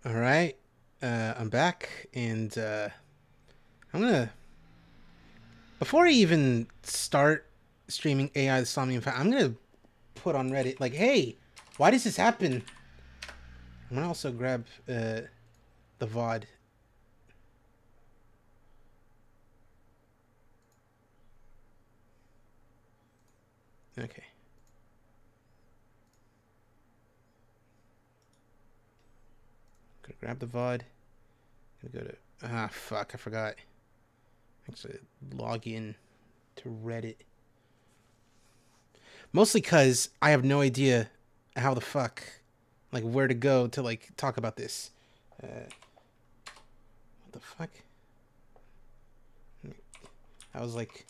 All right, I'm back, and I'm gonna before I even start streaming AI the Somnium Files, I'm gonna put on Reddit like, hey, why does this happen? I'm gonna also grab the VOD. Okay, gonna grab the VOD. Gonna go to fuck, I forgot. Actually, log in to Reddit. Mostly because I have no idea how the fuck, like, where to go to like talk about this. What the fuck? I was like,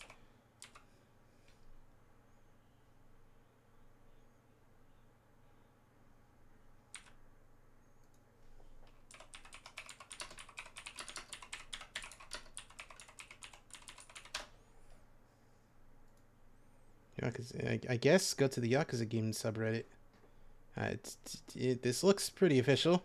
Yakuza, I guess go to the Yakuza game subreddit. This looks pretty official.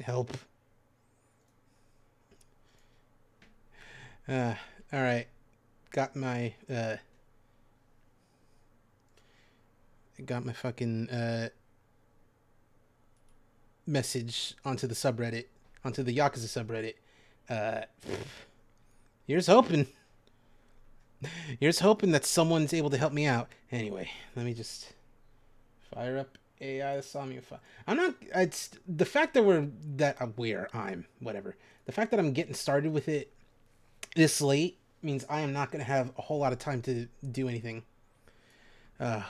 Help. Uh, all right. Got my fucking message onto the subreddit, onto the Yakuza subreddit. Uh, here's hoping. Here's hoping that someone's able to help me out. Anyway, let me just fire up AI Somnium File. I'm not. It's the fact that I'm whatever. The fact that I'm getting started with it this late means I am not going to have a whole lot of time to do anything,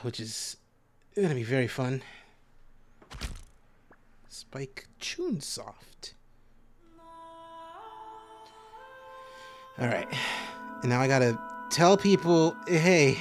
which is going to be very fun. Spike Chunsoft. All right, and now I gotta tell people, hey.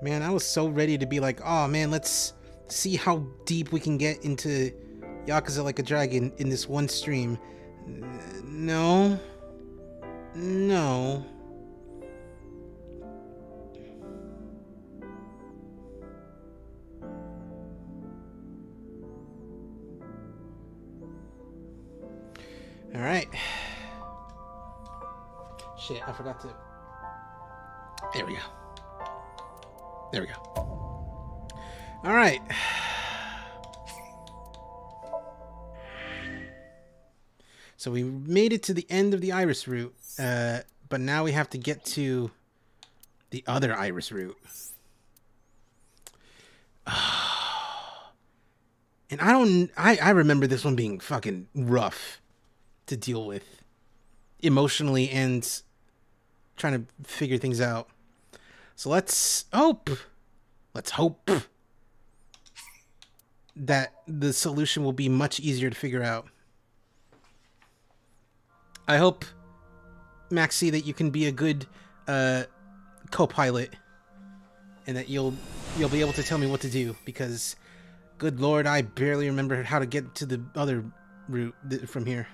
Man, I was so ready to be like, oh man, let's see how deep we can get into Yakuza Like a Dragon in this one stream. No. No. Alright. Shit, I forgot to... There we go. There we go. Alright. So we made it to the end of the iris route, but now we have to get to the other iris route. And I remember this one being fucking rough to deal with emotionally and trying to figure things out. So let's hope that the solution will be much easier to figure out. I hope, Maxie, that you can be a good co-pilot and that you'll be able to tell me what to do, because good lord, I barely remember how to get to the other route from here.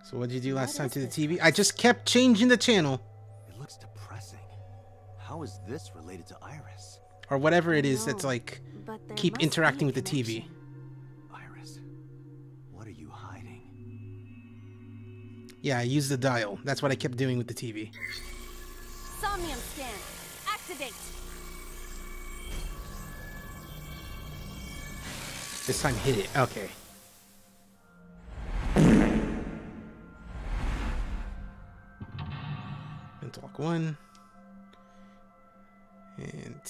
So what did you do last time to the TV? I just kept changing the channel. It looks depressing. How is this related to Iris? Or whatever it is that's like, keep interacting with the TV. Iris, what are you hiding? Yeah, I used the dial. That's what I kept doing with the TV. Somnium scan. Activate. This time hit it. Okay. Mental Walk 1. And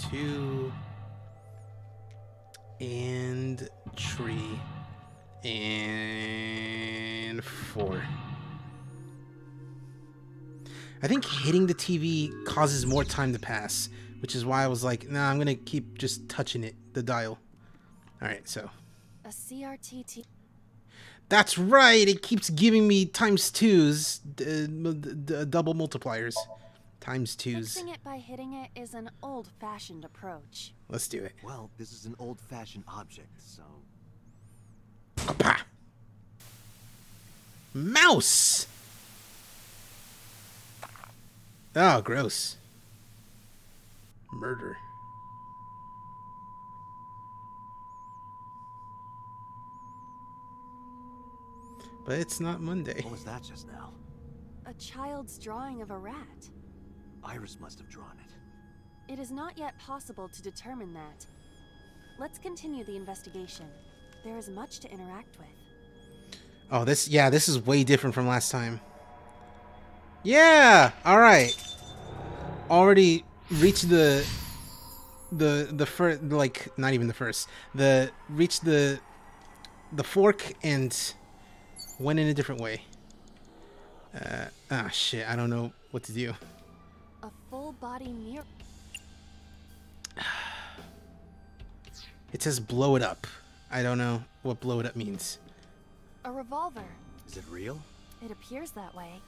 2. And 3. And 4. I think hitting the TV causes more time to pass, which is why I was like, nah, I'm gonna keep just touching it, the dial. Alright, so. A CRT. That's right! It keeps giving me times 2s, double multipliers. Times 2s. Fixing it by hitting it is an old-fashioned approach. Let's do it. Well, this is an old-fashioned object, so... Kappa! Mouse! Oh, gross. Murder. But it's not Monday. What was that just now? A child's drawing of a rat. Iris must have drawn it. It is not yet possible to determine that. Let's continue the investigation. There is much to interact with. Oh, this is way different from last time. Yeah! Alright. Already reached the first, like, not even the first. Reached the fork and went in a different way. Shit, I don't know what to do. A full body mirror. It says blow it up. I don't know what blow it up means. A revolver. Is it real? It appears that way.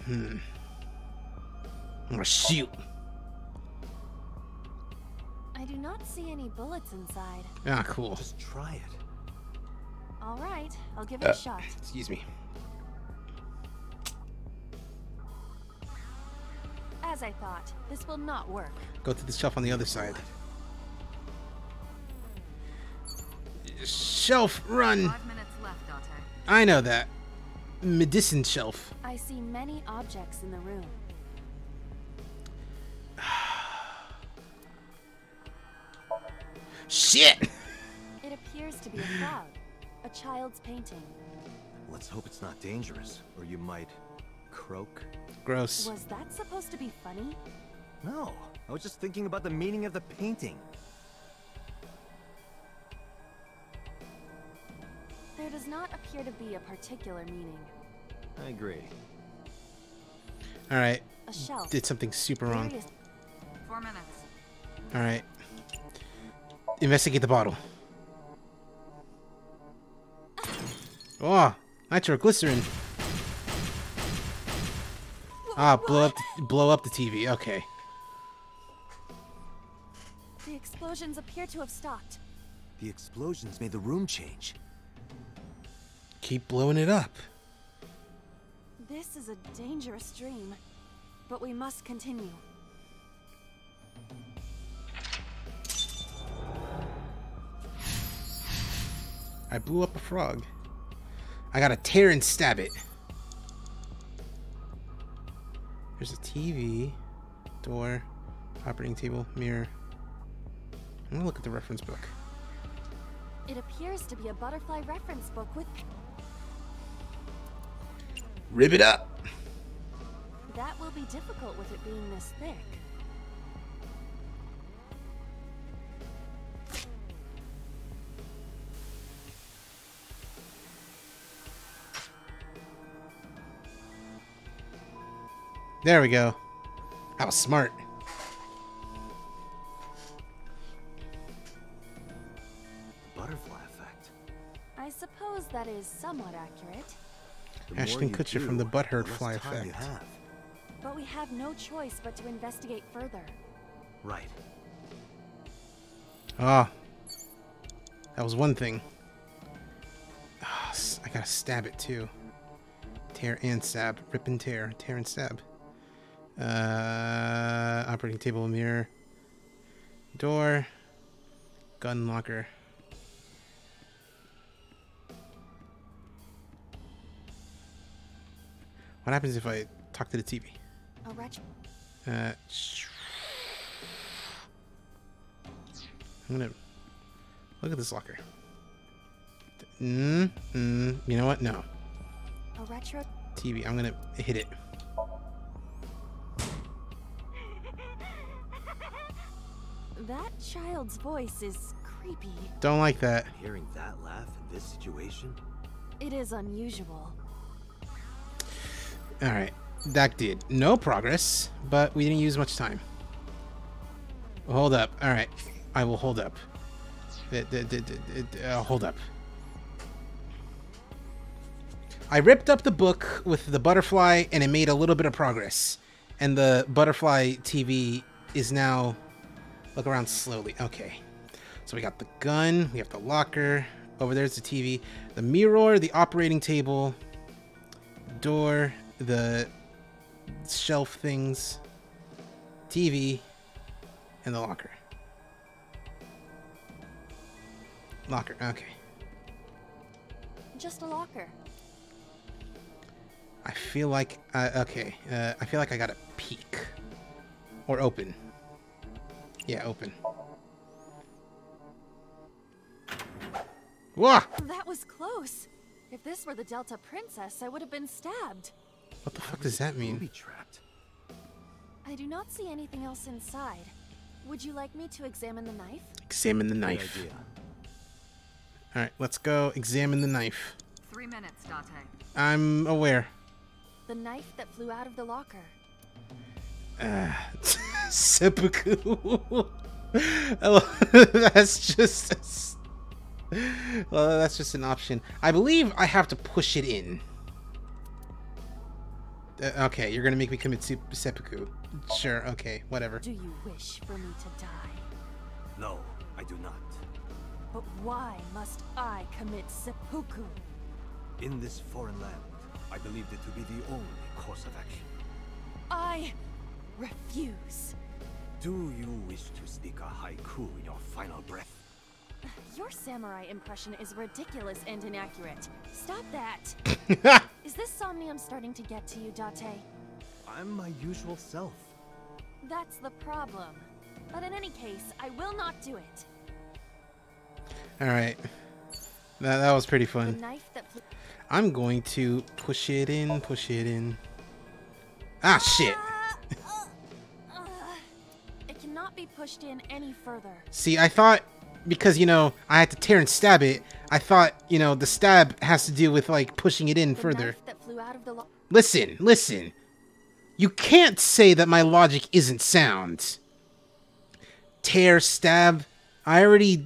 I'm gonna shoot. I do not see any bullets inside. Ah, cool. Just try it. All right, I'll give it a shot. Excuse me. As I thought, this will not work. Go to the shelf on the other side. Shelf, run! 5 minutes left, Dante. I know that. Medicine shelf. I see many objects in the room. Shit! It appears to be a cloud. A child's painting. Let's hope it's not dangerous, or you might croak. Gross. Was that supposed to be funny? No, I was just thinking about the meaning of the painting. There does not appear to be a particular meaning. I agree. Alright. A shelf. Did something super wrong. 4 minutes. Alright. Investigate the bottle. Oh, nitroglycerin. Ah, blow up the TV. Okay. The explosions appear to have stopped. The explosions made the room change. Keep blowing it up. This is a dangerous dream, but we must continue. I blew up a frog. I gotta tear and stab it. There's a TV, door, operating table, mirror. I'm gonna look at the reference book. It appears to be a butterfly reference book with... Rip it up! That will be difficult with it being this thick. There we go. That was smart. Butterfly effect. I suppose that is somewhat accurate. The more Ashton you Kutcher do, from the Butthurt the less Fly time you effect. have. But we have no choice but to investigate further. Right. Ah. That was one thing. Ah, I gotta stab it too. Tear and stab. Rip and tear. Tear and stab. Operating table, mirror. Door. Gun locker. What happens if I talk to the TV? A retro... I'm gonna look at this locker. You know what? No. A retro... TV. I'm gonna hit it. That child's voice is creepy. Don't like that. Hearing that laugh in this situation? It is unusual. Alright. That did no progress, but we didn't use much time. Hold up. Alright. I will hold up. Hold up. I ripped up the book with the butterfly and it made a little bit of progress. And the butterfly TV is now... Look around slowly. Okay. So we got the gun. We have the locker. Over there's the TV. The mirror, the operating table. Door. The shelf things. TV. And the locker. Locker. Okay. Just a locker. I feel like... okay. I feel like I gotta peek. Or open. Yeah, open. Whoa! That was close. If this were the Delta Princess, I would have been stabbed. What the fuck does that mean? Booby trapped. I do not see anything else inside. Would you like me to examine the knife? Examine the Good knife. idea. Alright, let's go examine the knife. 3 minutes, Date. I'm aware. The knife that flew out of the locker. Seppuku. That's just... Well, that's just an option. I believe I have to push it in. Okay, you're gonna make me commit seppuku. Sure, okay, whatever. Do you wish for me to die? No, I do not. But why must I commit seppuku? In this foreign land, I believed it to be the only course of action. I refuse. Do you wish to speak a haiku in your final breath? Your samurai impression is ridiculous and inaccurate. Stop that. Is this Somnium starting to get to you, Date? I'm my usual self. That's the problem. But in any case, I will not do it. Alright. That was pretty The fun. knife that flew... I'm going to push it in, push it in. Ah, shit. It cannot be pushed in any further. See, I thought, because, you know, I had to tear and stab it, I thought, you know, the stab has to do with, like, pushing it in The further. knife that flew out of the Listen, listen. You can't say that my logic isn't sound. Tear, stab. I already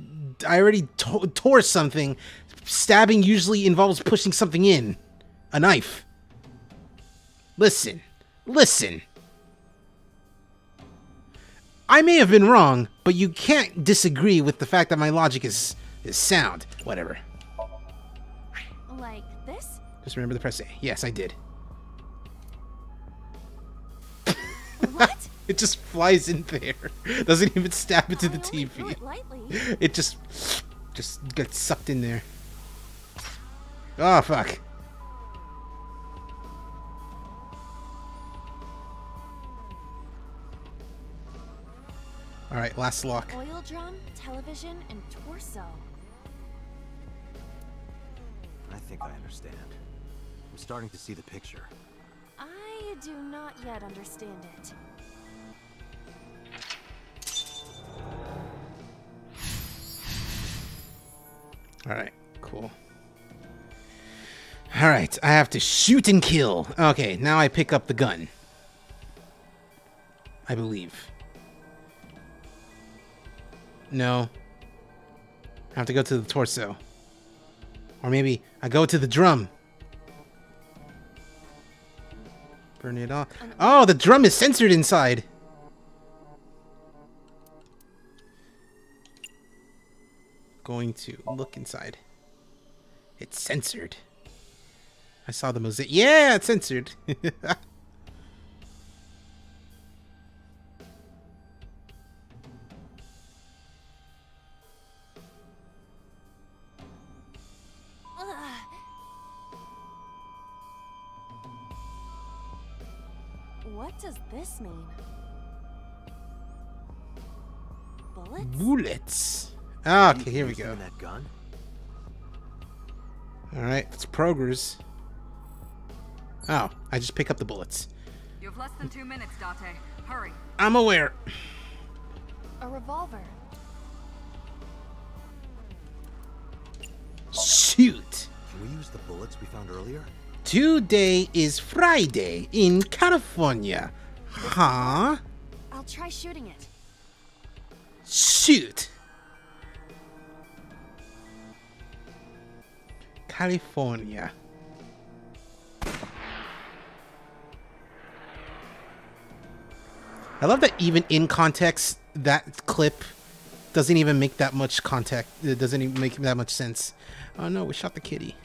tore something. Stabbing usually involves pushing something in. A knife. Listen. Listen. I may have been wrong, but you can't disagree with the fact that my logic is sound. Whatever. Like this? Just remember to press A. Yes, I did. What? It just flies in there. Doesn't even stab into the I only threw TV. it lightly. It just gets sucked in there. Oh, fuck. Alright, last lock. Oil drum, television, and torso. I think I understand. I'm starting to see the picture. I do not yet understand it. Alright, cool. Alright, I have to shoot and kill. Okay, now I pick up the gun. I believe. No. I have to go to the torso. Or maybe I go to the drum. Burn it off. Oh, the drum is censored inside. Going to look inside. It's censored. I saw the mosaic. Yeah, it's censored. What does this mean? Bullets? Bullets. Ah, okay, here we go. That gun? Alright, it's progress. Oh, I just pick up the bullets. You have less than 2 minutes, Date. Hurry. I'm aware. A revolver. Shoot. Can we use the bullets we found earlier? Today is Friday in California. Huh? I'll try shooting it. Shoot. California. I love that even in context, that clip doesn't even make that much contact. It doesn't even make that much sense. Oh no, we shot the kitty.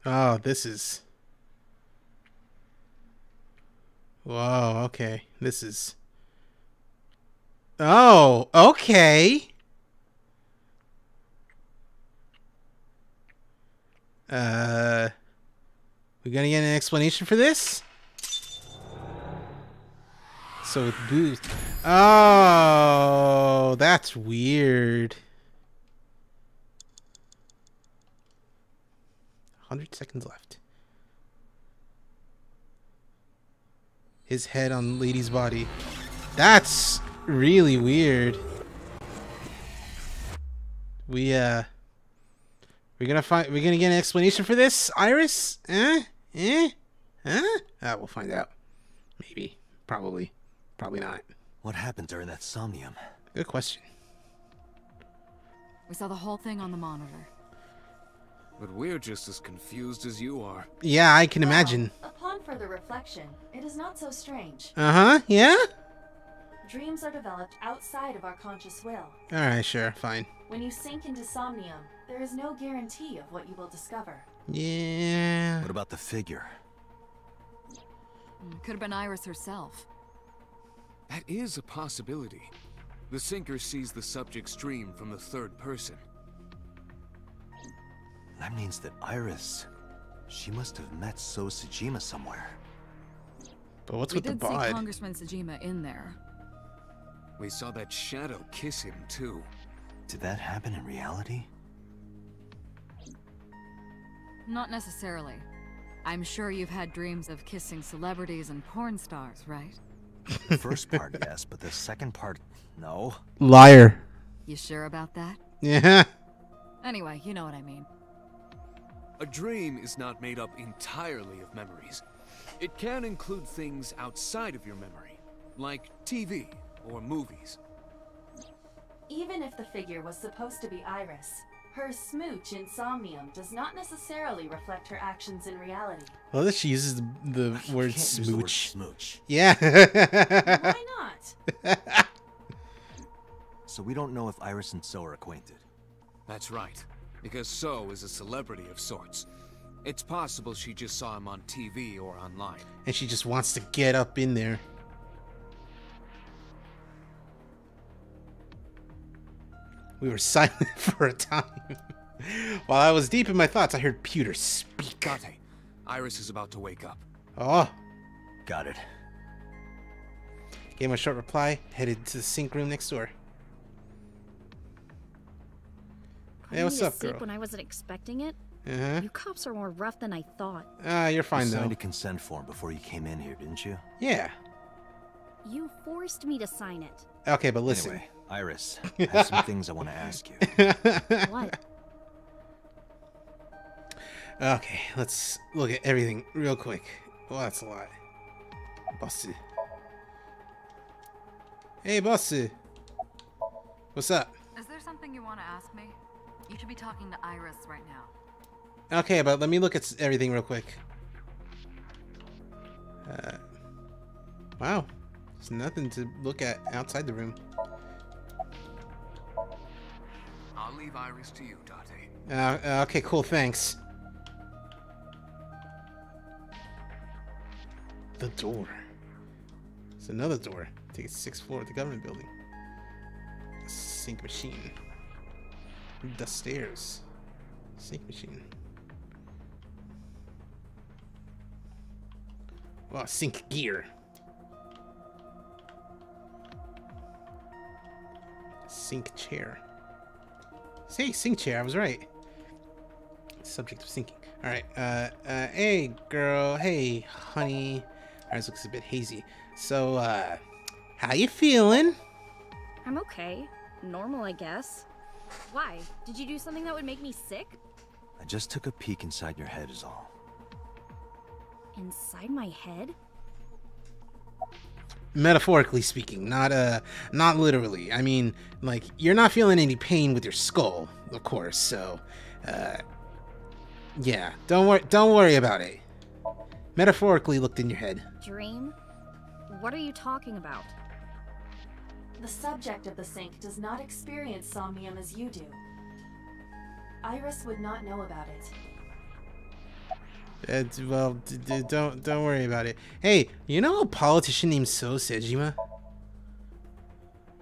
Oh, this is... Whoa, okay. This is... Oh, okay. We gonna get an explanation for this? So with boost... Oh, that's weird. 100 seconds left. His head on lady's body. That's really weird. We're gonna get an explanation for this, Iris? Huh? We'll find out. Maybe. Probably. Probably not. What happened during that somnium? Good question. We saw the whole thing on the monitor. But we're just as confused as you are. Yeah, I can imagine. Upon further reflection, it is not so strange. Uh-huh, yeah? Dreams are developed outside of our conscious will. Alright, sure, fine. When you sink into somnium, there is no guarantee of what you will discover. Yeah. What about the figure? Could have been Iris herself. That is a possibility. The sinker sees the subject's dream from the third person. That means that Iris... She must have met So Sejima somewhere. But what's We with the did see bod? Congressman Sejima in there. We saw that shadow kiss him, too. Did that happen in reality? Not necessarily. I'm sure you've had dreams of kissing celebrities and porn stars, right? The first part, yes, but the second part, no. Liar. You sure about that? Yeah. Anyway, you know what I mean. A dream is not made up entirely of memories. It can include things outside of your memory, like TV or movies. Even if the figure was supposed to be Iris, her smooch in Somnium does not necessarily reflect her actions in reality. Well, she uses the word Can't use the word smooch. smooch. Yeah. Why not? So we don't know if Iris and So are acquainted. That's right, because So is a celebrity of sorts. It's possible she just saw him on TV or online. And she just wants to get up in there. We were silent for a time. While I was deep in my thoughts, I heard Pewter speak. Date, Iris is about to wake up. Oh. Got it. Gave him a short reply, headed to the sink room next door. Hey, what's up, girl? When I wasn't expecting it. Uh-huh. You cops are more rough than I thought. You're fine, You though. signed a consent form before you came in here, didn't you? Yeah. You forced me to sign it. Okay, but listen. Anyway, Iris, I have some things I want to ask you. What? Okay, let's look at everything real quick. Well, that's a lot. Bossy. Hey, Bossy. What's up? Is there something you want to ask me? You should be talking to Iris right now. Okay, but let me look at everything real quick. Wow. There's nothing to look at outside the room. I'll leave Iris to you, Date. Okay, cool, thanks. The door. It's another door. I think it's 6th floor of the government building. A sink machine. The stairs. Sink machine. Wow, sink gear. Sink chair. Say sink chair, I was right. Subject of sinking. Alright, hey girl, hey honey. Ours looks a bit hazy. So, how you feeling? I'm okay. Normal, I guess. Why? Did you do something that would make me sick? I just took a peek inside your head is all. Inside my head? Metaphorically speaking, not literally. I mean, like, you're not feeling any pain with your skull, of course, so, yeah, don't worry about it. Metaphorically looked in your head. Dream? What are you talking about? The subject of the sink does not experience somnium as you do. Iris would not know about it. Well, don't worry about it. Hey, you know a politician named So Sejima?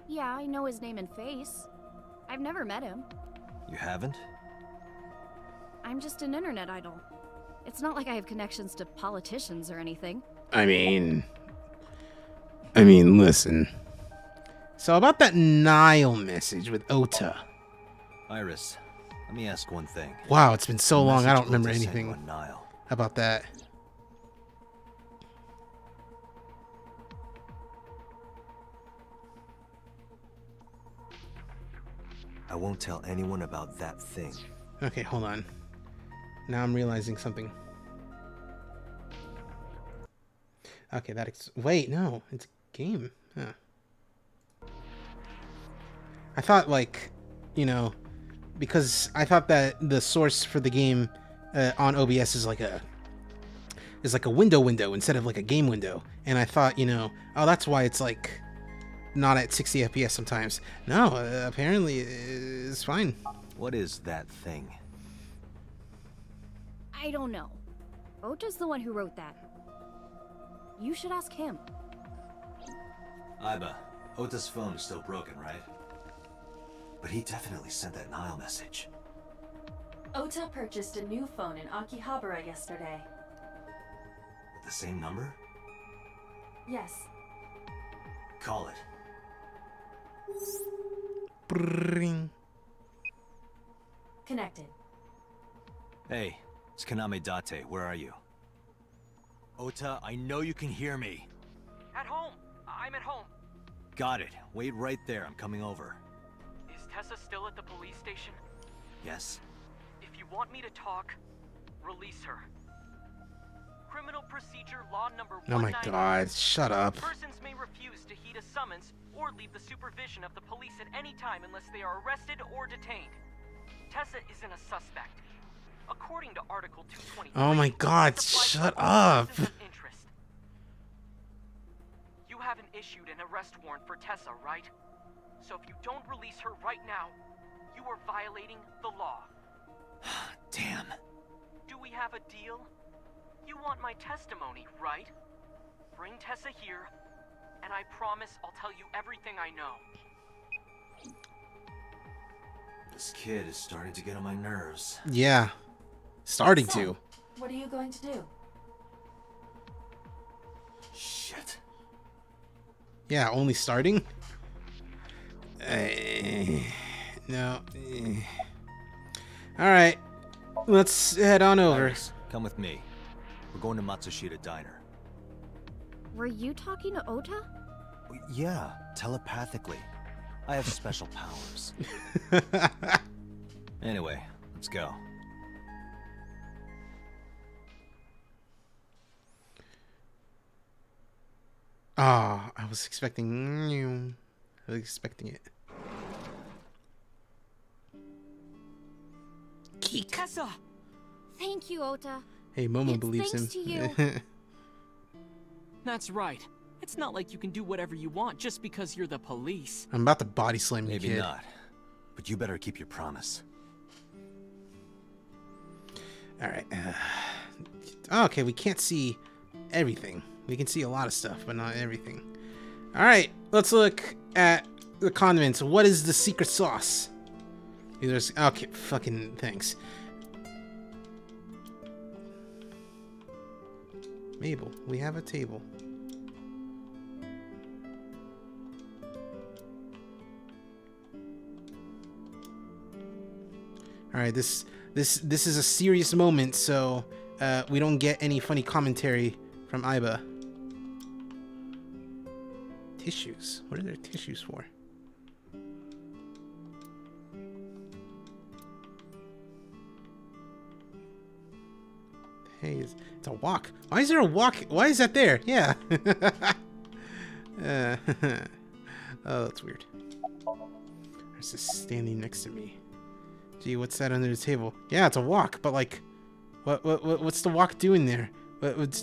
Yeah, I know his name and face. I've never met him. You haven't? I'm just an internet idol. It's not like I have connections to politicians or anything. I mean, listen. So about that Nile message with Ota. Iris, let me ask one thing. Wow, it's been so The long, I don't message remember Ota sent anything you on Nile. about that. I won't tell anyone about that thing. Okay, hold on. Now I'm realizing something. Okay, wait, no, it's a game. Huh. I thought, like, you know, because I thought that the source for the game on OBS is like a window instead of like a game window, and I thought, you know, oh, that's why it's like not at 60 FPS sometimes. No, apparently it's fine. What is that thing? I don't know. Ota's the one who wrote that. You should ask him. Iba, Ota's phone is still broken, right? But he definitely sent that Nile message. Ota purchased a new phone in Akihabara yesterday. With the same number? Yes. Call it. Brrring. Connected. Hey, it's Kaname Date. Where are you? Ota, I know you can hear me. At home. I'm at home. Got it. Wait right there. I'm coming over. Is Tessa still at the police station? Yes. If you want me to talk, release her. Criminal Procedure Law number Oh my 199. god, shut up. Persons may refuse to heed a summons or leave the supervision of the police at any time unless they are arrested or detained. Tessa isn't a suspect. According to Article 223, Oh my god, this applies to shut all up. persons of interest. You haven't issued an arrest warrant for Tessa, right? So if you don't release her right now, you are violating the law. Damn. Do we have a deal? You want my testimony, right? Bring Tessa here, and I promise I'll tell you everything I know. This kid is starting to get on my nerves. Yeah. Starting So, to. what are you going to do? Shit. Yeah, only starting? No. Alright. Let's head on over. Iris, come with me. We're going to Matsushita Diner. Were you talking to Ota? Yeah, telepathically. I have special powers. Anyway, let's go. Ah, I was expecting... I was expecting it. Geek. Tessa! Thank you, Ota. Hey, Momo It's believes him. thanks to you. That's right. It's not like you can do whatever you want just because you're the police. I'm about to body slam you, Maybe kid. not. But you better keep your promise. Alright. Okay, we can't see everything. We can see a lot of stuff, but not everything. Alright, let's look at the condiments. What is the secret sauce? There's... Okay, fucking thanks. Mabel, we have a table. Alright, this is a serious moment, so we don't get any funny commentary from Iba. Tissues. What are their tissues for? Hey, it's a wok. Why is there a wok? Why is that there? Yeah. Oh, that's weird. There's this standing next to me. Gee, what's that under the table? Yeah, it's a wok, but like, what's the wok doing there? What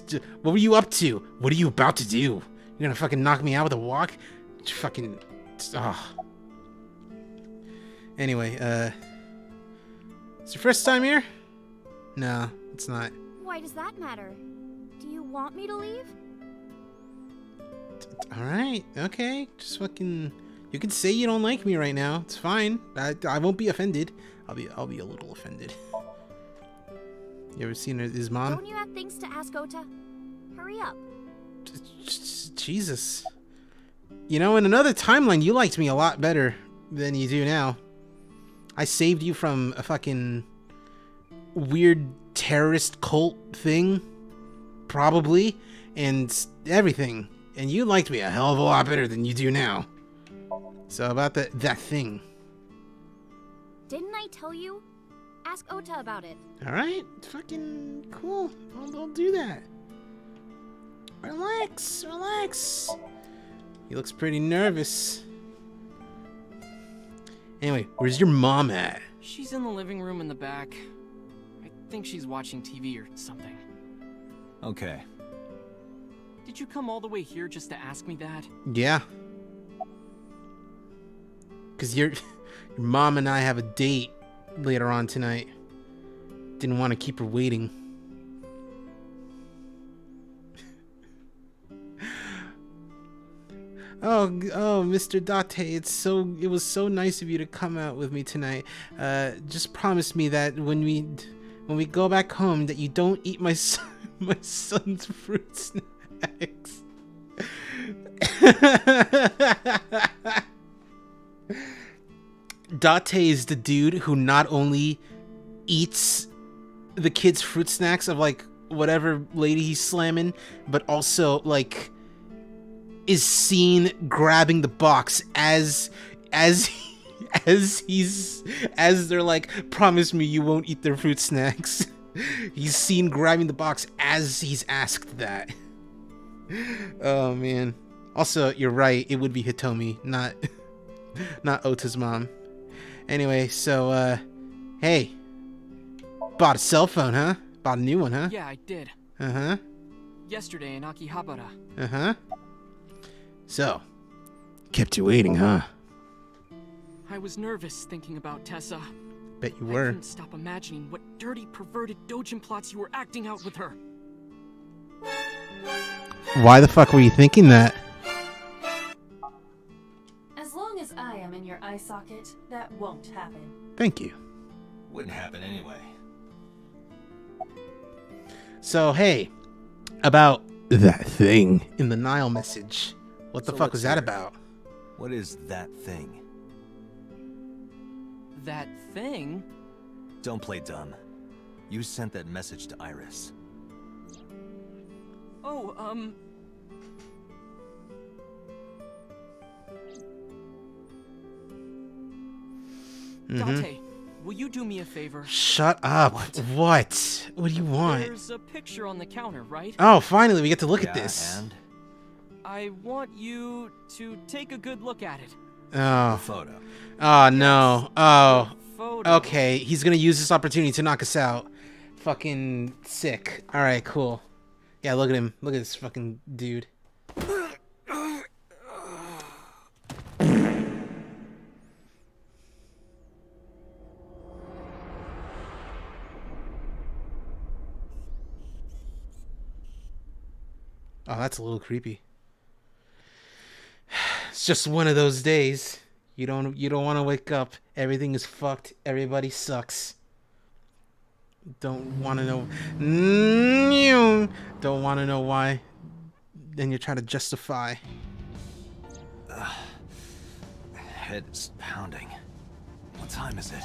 were you up to? What are you about to do? You're gonna fucking knock me out with a wok? Fucking, Anyway, it's your first time here? No, it's not. Why does that matter? Do you want me to leave? Alright, okay. Just fucking... You can say you don't like me right now. It's fine. I won't be offended. I'll be a little offended. You ever seen his mom? Don't you have things to ask Ota? Hurry up. Jesus. You know, in another timeline, you liked me a lot better than you do now. I saved you from a fucking weird terrorist cult thing. Probably. And everything. And you liked me a hell of a lot better than you do now. So about that thing. Didn't I tell you? Ask Ota about it. Alright, fucking cool. I'll do that. Relax, relax. He looks pretty nervous. Anyway, where's your mom at? She's in the living room in the back. I think she's watching TV or something. Okay. Did you come all the way here just to ask me that? Yeah. Cause your mom and I have a date later on tonight. Didn't want to keep her waiting. Oh, Mr. Date, it was so nice of you to come out with me tonight. Just promise me that when we go back home that you don't eat my son's fruit snacks. Date is the dude who not only eats the kid's fruit snacks of like whatever lady he's slamming, but also like is seen grabbing the box as they're like, promise me you won't eat their fruit snacks. He's seen grabbing the box as he's asked that. Oh man. Also, you're right. It would be Hitomi, not Ota's mom. Anyway, so hey, bought a cell phone, huh? Bought a new one, huh? Yeah, I did. Uh-huh. Yesterday in Akihabara. Uh-huh. So, kept you waiting, huh? I was nervous thinking about Tessa. Bet you I were. couldn't stop imagining what dirty, perverted dojin plots you were acting out with her. Why the fuck were you thinking that? As long as I am in your eye socket, that won't happen. Thank you. Wouldn't happen anyway. So, hey, about that thing in the Nile message. What the So fuck was let's that hear it. about? What is that thing? That thing? Don't play dumb. You sent that message to Iris. Oh, Date, will you do me a favor? Shut up. What? What do you want? There's a picture on the counter, right? Oh, finally, we get to look at Yeah, this. And I want you to take a good look at it. a Oh. photo. Oh, no. Oh. Photo. Okay, he's gonna use this opportunity to knock us out. Fucking sick. Alright, cool. Yeah, look at him. Look at this fucking dude. Oh, that's a little creepy. It's just one of those days. You don't want to wake up. Everything is fucked. Everybody sucks. Don't want to know. Don't want to know why. Then you try to justify. Head is pounding. What time is it?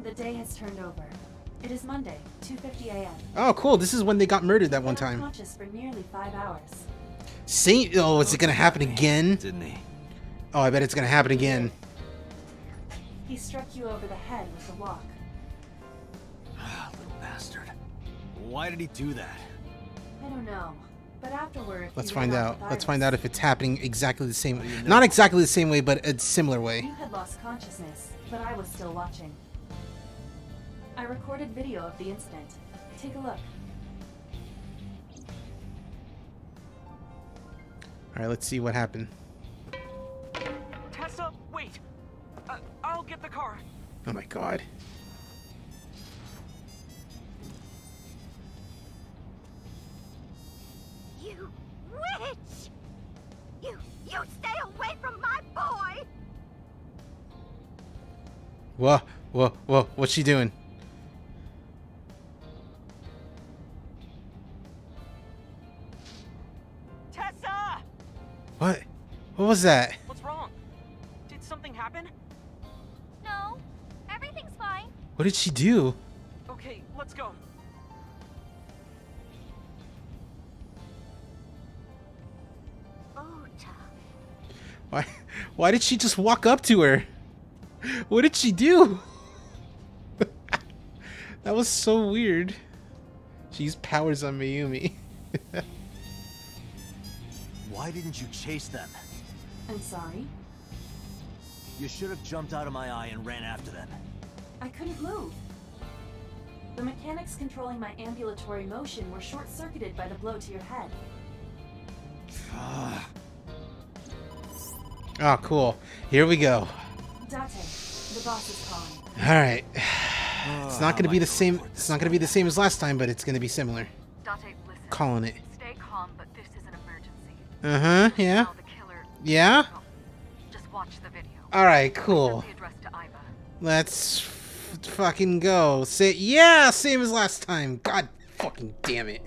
The day has turned over. It is Monday, 2:50 a.m. Oh, cool. This is when they got murdered that one time. Unconscious for nearly 5 hours. See? Oh, is it gonna happen again? Didn't he? Oh, I bet it's gonna happen again. He struck you over the head with the walk. Little bastard. Why did he do that? I don't know, but afterward. Let's you find went off out. with Let's Iris. find out if it's happening exactly the same. How do you know? Not exactly the same way, but a similar way. You had lost consciousness, but I was still watching. I recorded video of the incident. Take a look. All right, let's see what happened. Tessa, wait. I'll get the car. Oh my god. You witch! You stay away from my boy! Whoa, what's she doing? Tessa! What? What was that? What's wrong? Did something happen? No, everything's fine. What did she do? Okay, let's go. Ota. Why did she just walk up to her? What did she do? That was so weird. She used powers on Mayumi. Why didn't you chase them? I'm sorry. You should have jumped out of my eye and ran after them. I couldn't move. The mechanics controlling my ambulatory motion were short-circuited by the blow to your head. Oh, cool. Here we go. Date, the boss is calling. All right. It's not gonna be the same. It's not gonna be the same as last time, but it's gonna be similar. Date, listen. Calling it. Stay calm, but this is an emergency. Yeah. Now the killer. Yeah. Just watch the video. All right. Cool. Send the address to Iva. Let's fucking go. Say yeah, same as last time. God fucking damn it.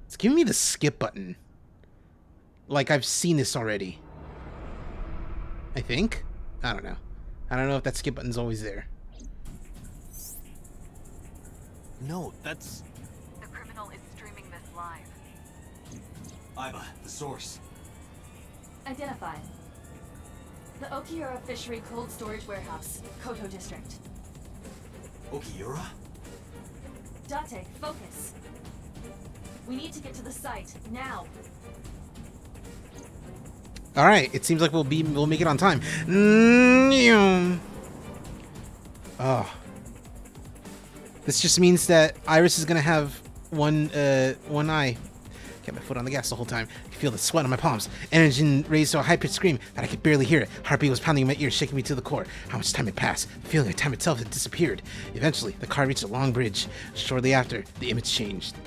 It's giving me the skip button. Like I've seen this already. I think. I don't know. I don't know if that skip button's always there. No, that's... The criminal is streaming this live. Iva, the source. Identified. The Okiura Fishery Cold Storage Warehouse, Koto District. Okiura? Date, focus. We need to get to the site, now. Alright, it seems like we'll make it on time. Oh. This just means that Iris is gonna have one eye. Kept my foot on the gas the whole time. I could feel the sweat on my palms. Energy raised to a high-pitched scream that I could barely hear it. Heartbeat was pounding in my ears, shaking me to the core. How much time had passed? The feeling of time itself had disappeared. Eventually, the car reached a long bridge. Shortly after, the image changed.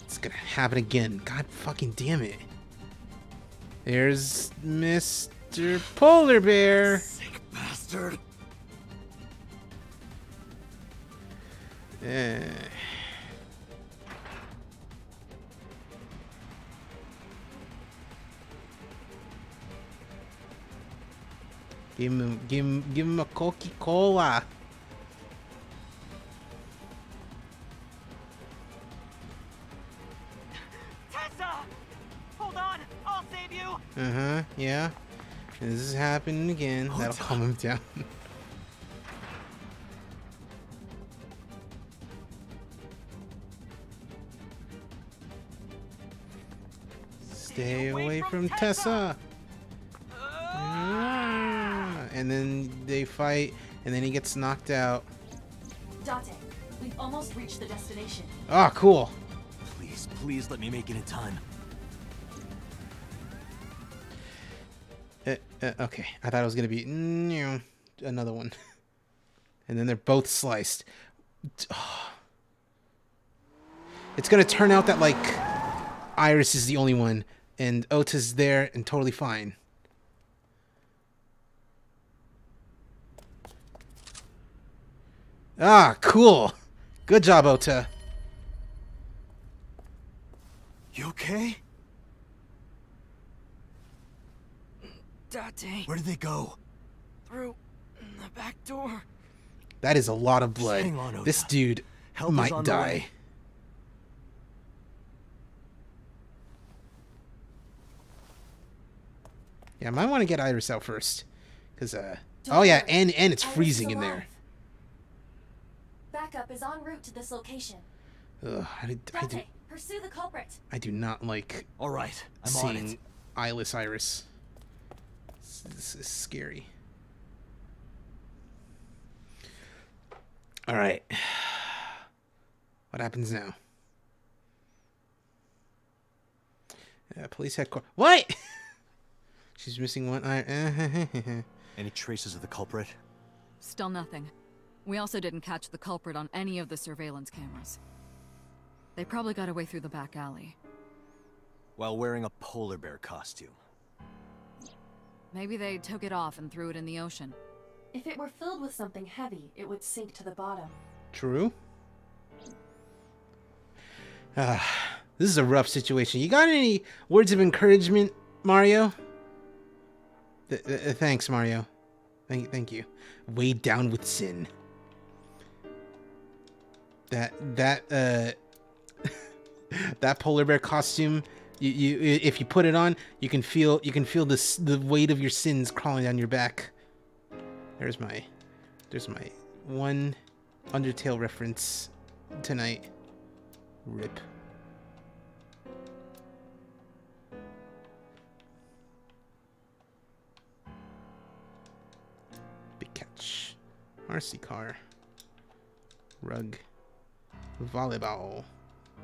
It's gonna happen again. God fucking damn it. There's Mr. Polar Bear. Sick bastard. Give him a Coca-Cola. Tessa! Hold on, I'll save you! Uh-huh, yeah. This is happening again. That'll calm him down. Stay away from Tessa! And then they fight, and then he gets knocked out. Date, we've almost reached the destination. Oh, cool. Please let me make it in time. Okay, I thought it was gonna be another one. And then they're both sliced. It's gonna turn out that, like, Iris is the only one, and Ota's there and totally fine. Ah, cool. Good job, Ota. You okay? Date, Where did they go? through the back door. That is a lot of blood. Hang on, Ota. This dude Help is might on the die. way. Yeah, I might want to get Iris out first. Because, oh yeah, and it's freezing in there. Backup is en route to this location. Ugh, Date, pursue the culprit. I do not like All right, I'm on seeing it. eyeless Iris. This is scary. All right. What happens now? Police headquarters. What? She's missing one eye. Any traces of the culprit? Still nothing. We also didn't catch the culprit on any of the surveillance cameras. They probably got away through the back alley. While wearing a polar bear costume. Maybe they took it off and threw it in the ocean. If it were filled with something heavy, it would sink to the bottom. True. This is a rough situation. You got any words of encouragement, Mario? Thanks, Mario. Thank you. Weighed down with sin. That polar bear costume. If you put it on, you can feel the weight of your sins crawling down your back. There's my one Undertale reference tonight. Rip. Big catch. RC car. Rug. Volleyball.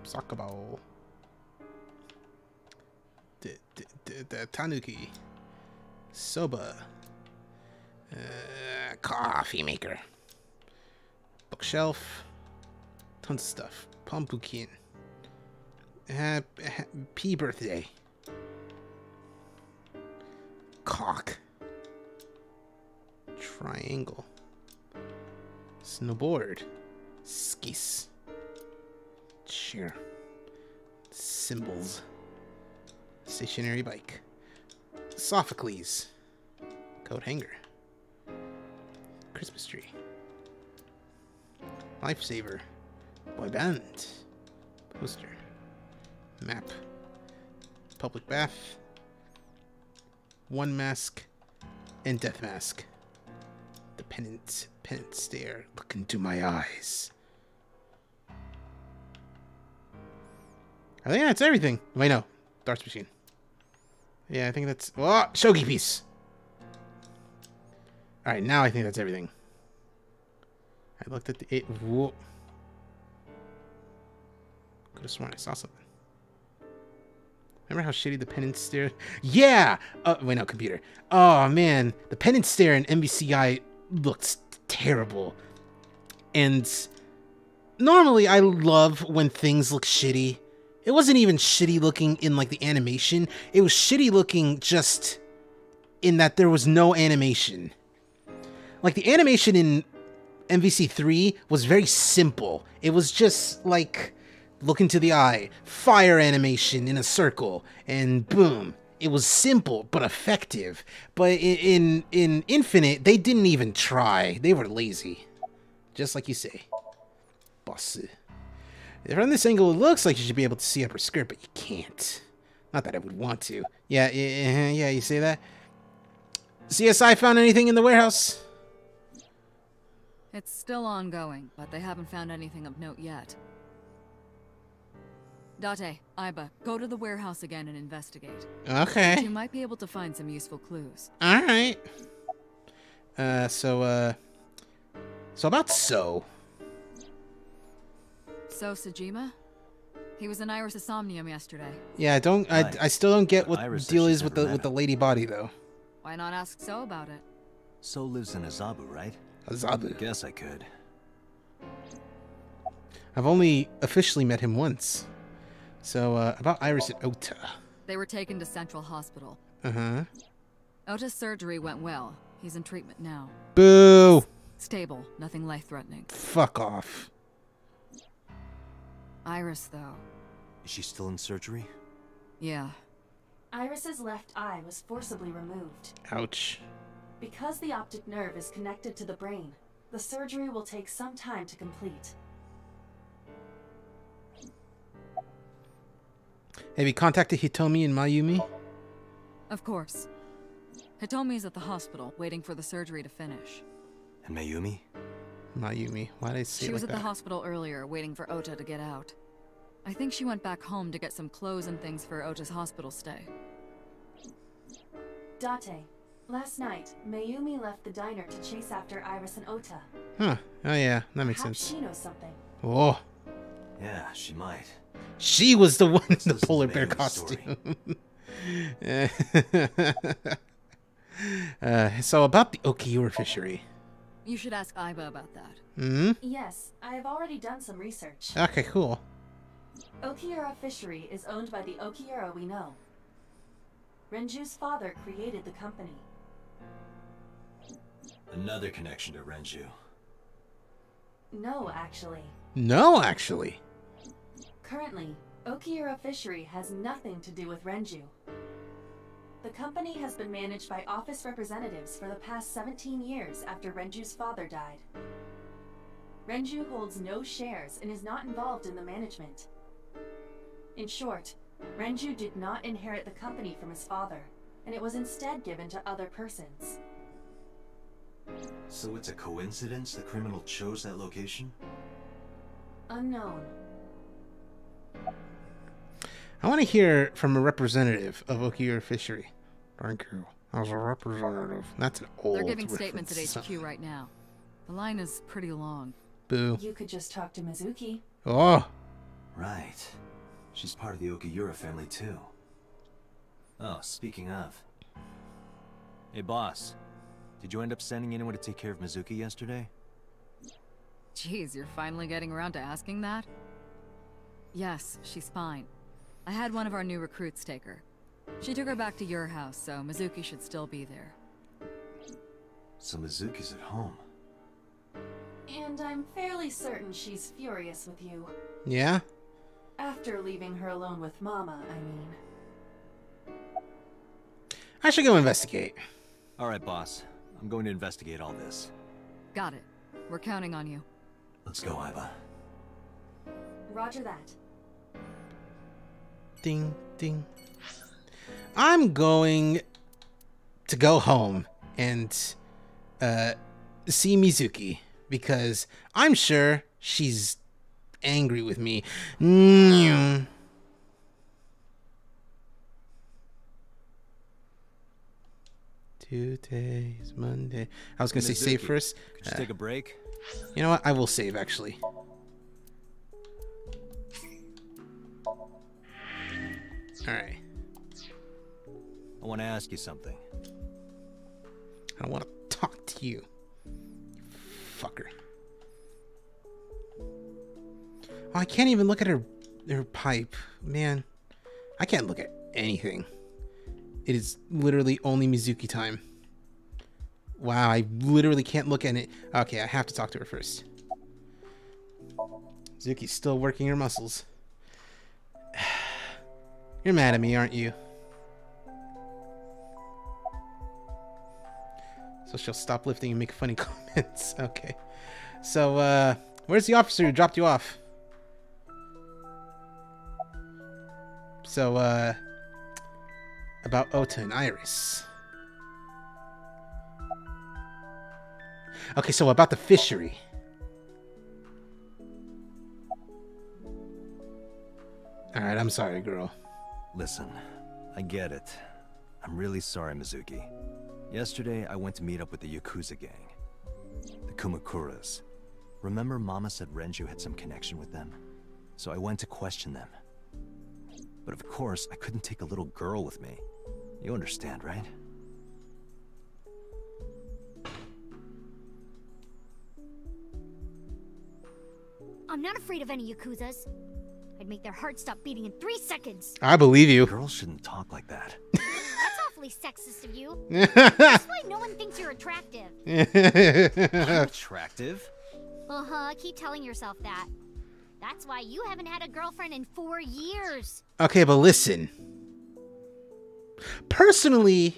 Soccer ball. The tanuki. Soba. Coffee maker. Bookshelf. Tons of stuff. Pampukin. Happy birthday. Cock. Triangle. Snowboard. Skis. Chair. Symbols. Stationary bike. Sophocles. Coat hanger. Christmas tree. Lifesaver. Boy band. Poster. Map. Public bath. One mask and death mask. The penance stare. Look into my eyes. I think that's everything. Wait, no. Darts machine. Yeah, I think that's... Oh, shogi piece. Alright, now I think that's everything. I looked at the... Whoa. Could have sworn I saw something. Remember how shitty the penance stare? Yeah! Wait, no, computer. Oh, man. The penance stare in MBCI looks terrible. And normally I love when things look shitty. It wasn't even shitty looking in, like, the animation. It was shitty looking just in that there was no animation. Like, the animation in MVC3 was very simple. It was just, like, look into the eye, fire animation in a circle, and boom. It was simple, but effective. But in Infinite, they didn't even try. They were lazy. Just like you say. Boss. From this angle, it looks like you should be able to see up her skirt, but you can't. Not that I would want to. Yeah, you say that? CSI found anything in the warehouse? It's still ongoing, but they haven't found anything of note yet. Date, Iba, go to the warehouse again and investigate. Okay. You might be able to find some useful clues. Alright. So about So. So, Sejima? He was in Iris' Somnium yesterday. Yeah, I still don't get what Iris the deal says is she's with never met the lady body though. Why not ask So about it? So lives in Azabu, right? Azabu. Guess I could. I've only officially met him once. So, about Iris and Ota. They were taken to Central Hospital. Uh-huh. Ota's surgery went well. He's in treatment now. Boo! Stable, nothing life-threatening. Fuck off. Iris, though. Is she still in surgery? Yeah. Iris's left eye was forcibly removed. Ouch. Because the optic nerve is connected to the brain, the surgery will take some time to complete. Have you contacted Hitomi and Mayumi? Of course. Hitomi's at the hospital, waiting for the surgery to finish. And Mayumi? Mayumi. Why did I say it She was like at that? the hospital earlier, waiting for Ota to get out. I think she went back home to get some clothes and things for Ota's hospital stay. Date, last night, Mayumi left the diner to chase after Iris and Ota. Huh. Oh yeah, that makes Perhaps sense. she knows something. Oh. Yeah, she might. She was the one in the This is polar bear Mayumi's costume. So about the Okiura fishery. You should ask Iba about that. Hmm? Yes, I have already done some research. Okay, cool. Okiura Fishery is owned by the Okiura we know. Renju's father created the company. Another connection to Renju. No, actually. No, actually. Currently, Okiura Fishery has nothing to do with Renju. The company has been managed by office representatives for the past 17 years after Renju's father died. Renju holds no shares and is not involved in the management. In short, Renju did not inherit the company from his father, and it was instead given to other persons. So it's a coincidence the criminal chose that location? Unknown. I want to hear from a representative of Okiura Fishery. Thank you. As a representative. That's an old They're giving statements reference. at HQ right now. The line is pretty long. Boo. You could just talk to Mizuki. Oh. Right. She's part of the Okiura family too. Oh, speaking of. Hey boss, did you end up sending anyone to take care of Mizuki yesterday? Jeez, you're finally getting around to asking that? Yes, she's fine. I had one of our new recruits take her. She took her back to your house, so Mizuki should still be there. So Mizuki's at home. And I'm fairly certain she's furious with you. Yeah? After leaving her alone with Mama, I mean. I should go investigate. Alright boss, I'm going to investigate all this. Got it. We're counting on you. Let's go, Iba. Roger that. Ding, ding. I'm going to go home and see Mizuki, because I'm sure she's angry with me. Today's Monday. I was gonna say save first. Could you take a break? You know what? I will save actually. All right. I want to ask you something. I don't want to talk to you, fucker. Oh, I can't even look at her pipe, man. I can't look at anything. It is literally only Mizuki time. Wow, I literally can't look at it. Okay, I have to talk to her first. Mizuki's still working her muscles. You're mad at me, aren't you? So she'll stop lifting and make funny comments. Okay. So, where's the officer who dropped you off? So, about Ota and Iris. Okay, so about the fishery. Alright, I'm sorry, girl. Listen, I get it. I'm really sorry, Mizuki. Yesterday, I went to meet up with the Yakuza gang. The Kumakuras. Remember Mama said Renju had some connection with them? So I went to question them. But of course, I couldn't take a little girl with me. You understand, right? I'm not afraid of any Yakuzas. I'd make their hearts stop beating in 3 seconds. I believe you. Girls shouldn't talk like that. That's awfully sexist of you. That's why no one thinks you're attractive. I'm attractive? Keep telling yourself that. That's why you haven't had a girlfriend in 4 years. Okay, but listen. Personally,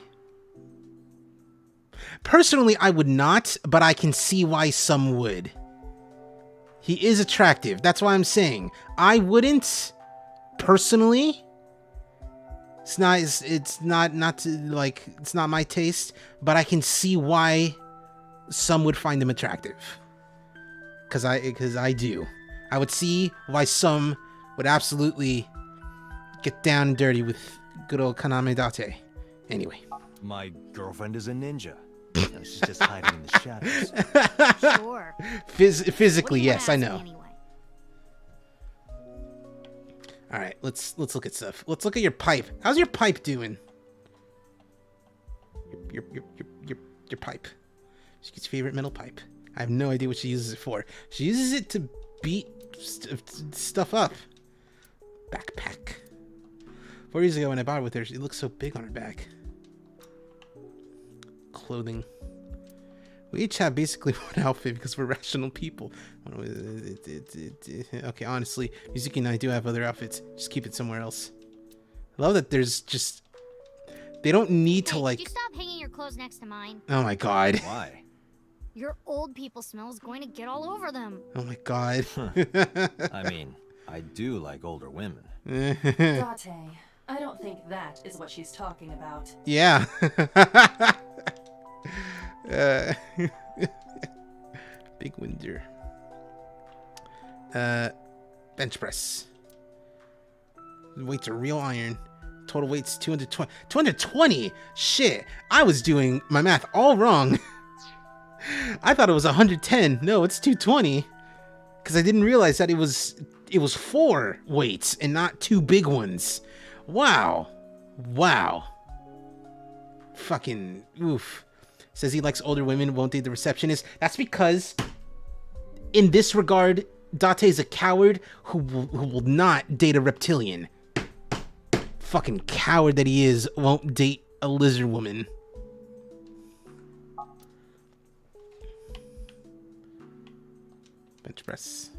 I would not, but I can see why some would. He is attractive. That's why I'm saying I wouldn't personally. It's not my taste, but I can see why some would find him attractive. Cause I do. I would see why some would absolutely get down and dirty with good old Kaname Date. Anyway. My girlfriend is a ninja. She's just hiding in the shadows. Sure. Physically, yes, I know. Anyway? All right, let's look at stuff. Let's look at your pipe. How's your pipe doing? Your pipe. She's favorite metal pipe. I have no idea what she uses it for. She uses it to beat stuff up. Backpack. 4 years ago when I bought it with her, it looked so big on her back. Clothing. We each have basically one outfit because we're rational people. Okay, honestly, Mizuki and I do have other outfits. Just keep it somewhere else. I love that there's just... They don't need to, like... Could you stop hanging your clothes next to mine? Oh my god. Why? Your old people smell is going to get all over them. Oh my god. I mean, I do like older women. Date, I don't think that is what she's talking about. Yeah. Big winder. Bench press. Weights are real iron. Total weight's 220. 220? Shit. I was doing my math all wrong. I thought it was 110. No, it's 220. Because I didn't realize that it was 4 weights and not 2 big ones. Wow. Wow. Fucking oof. Says he likes older women, won't date the receptionist. That's because, in this regard, Date is a coward who will not date a reptilian. Fucking coward that he is, won't date a lizard woman. Bench press.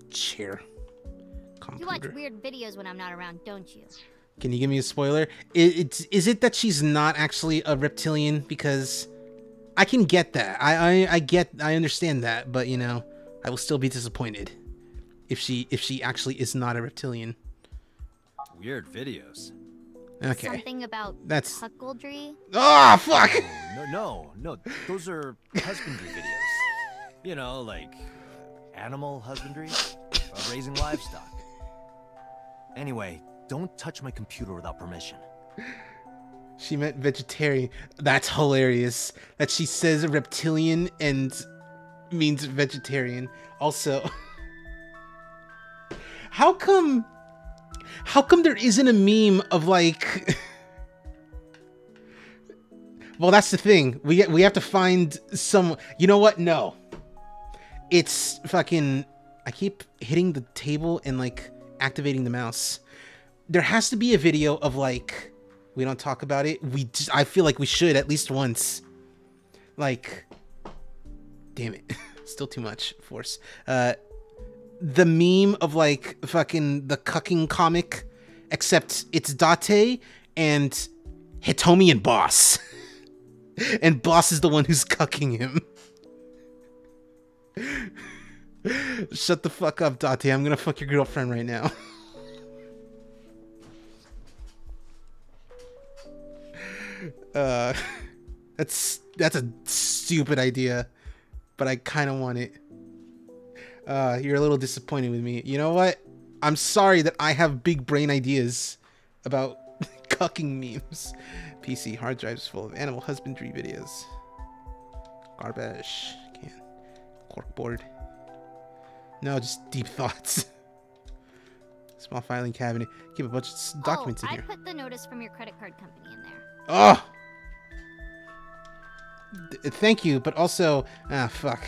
Chair. Computer. You watch weird videos when I'm not around, don't you? Can you give me a spoiler? Is it that she's not actually a reptilian? Because I can get that. I understand that, but you know, I will still be disappointed if she actually is not a reptilian. Weird videos. Okay. Something about That's... cuckoldry? Oh, fuck! No. Those are husbandry videos. You know, like animal husbandry, raising livestock. Anyway, don't touch my computer without permission. She meant vegetarian. That's hilarious. That she says reptilian and means vegetarian. Also, how come there isn't a meme of like... Well, that's the thing. We have to find some... You know what? No. It's fucking... I keep hitting the table and like activating the mouse. There has to be a video of like... We don't talk about it. I feel like we should at least once. Like, damn it. Still too much force. The meme of like fucking the cucking comic, except it's Date and Hitomi and Boss. And Boss is the one who's cucking him. Shut the fuck up, Date. I'm gonna fuck your girlfriend right now. That's a stupid idea, but I kind of want it. You're a little disappointed with me. You know what? I'm sorry that I have big brain ideas about cucking memes. PC hard drives full of animal husbandry videos. Garbage can. Corkboard. No, just deep thoughts. Small filing cabinet. Keep a bunch of documents in here. I put the notice from your credit card company in there. Oh! Thank you, but also... fuck.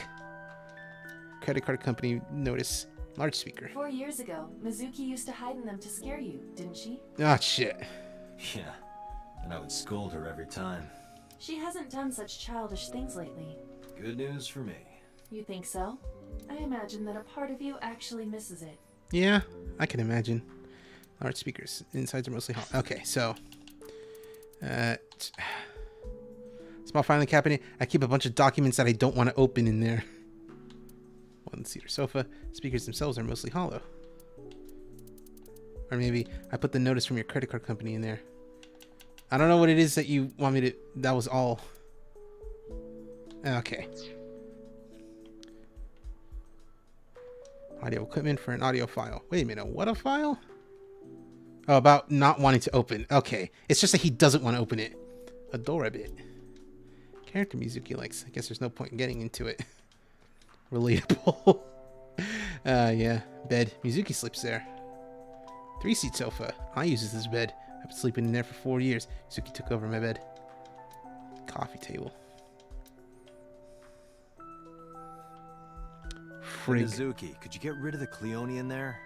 Credit card company notice. Large speaker. 4 years ago, Mizuki used to hide in them to scare you, didn't she? Ah, shit. Yeah, and I would scold her every time. She hasn't done such childish things lately. Good news for me. You think so? I imagine that a part of you actually misses it. Yeah, I can imagine. Large speakers. Insides are mostly hollow. Okay, so... small filing cabinet. I keep a bunch of documents that I don't want to open in there. One-seater sofa. Speakers themselves are mostly hollow. Or maybe I put the notice from your credit card company in there. I don't know what it is that you want me to... That was all. Okay. Audio equipment for an audio file. Wait a minute, what a file? Oh, about not wanting to open. Okay. It's just that he doesn't want to open it. Adorable. Character Mizuki likes. I guess there's no point in getting into it. Relatable. Yeah. Bed. Mizuki sleeps there. 3-seat sofa. I use this bed. I've been sleeping in there for 4 years. Mizuki took over my bed. Coffee table. Frig. Mizuki, could you get rid of the Cleone in there?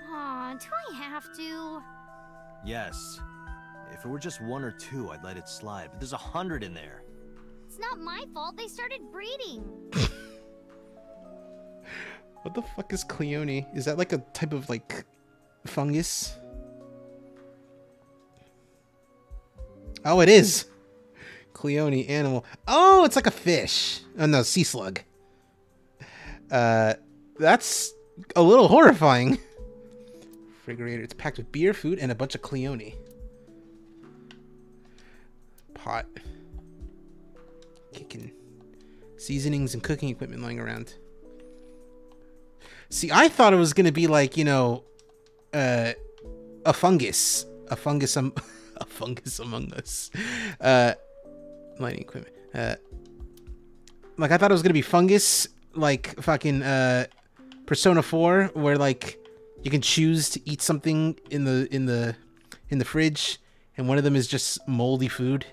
Aw, do I have to? Yes. If it were just 1 or 2, I'd let it slide, but there's 100 in there. It's not my fault they started breeding. What the fuck is Cleone? Is that like a type of like fungus? Oh, it is. Cleone animal. Oh, it's like a fish. Oh no, sea slug. That's a little horrifying. Refrigerator. It's packed with beer, food, and a bunch of Cleone. Pot. Kicking. Seasonings and cooking equipment lying around. See, I thought it was gonna be like, you know, a fungus. A fungus among us. Lighting equipment. Like I thought it was gonna be fungus, like fucking Persona 4, where like you can choose to eat something in the fridge, and one of them is just moldy food,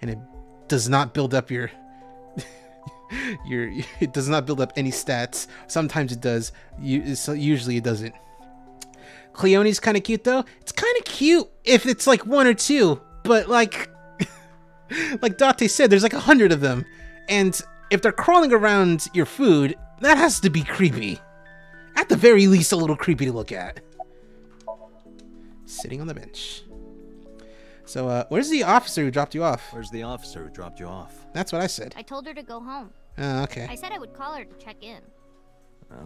and it does not build up your it does not build up any stats. Sometimes it does. Usually it doesn't. Cleone's kind of cute though. It's kind of cute if it's like 1 or 2, but like like Date said, there's like 100 of them, and if they're crawling around your food, that has to be creepy. At the very least, a little creepy to look at. Sitting on the bench. So, where's the officer who dropped you off? Where's the officer who dropped you off? That's what I said. I told her to go home. Oh, okay. I said I would call her to check in.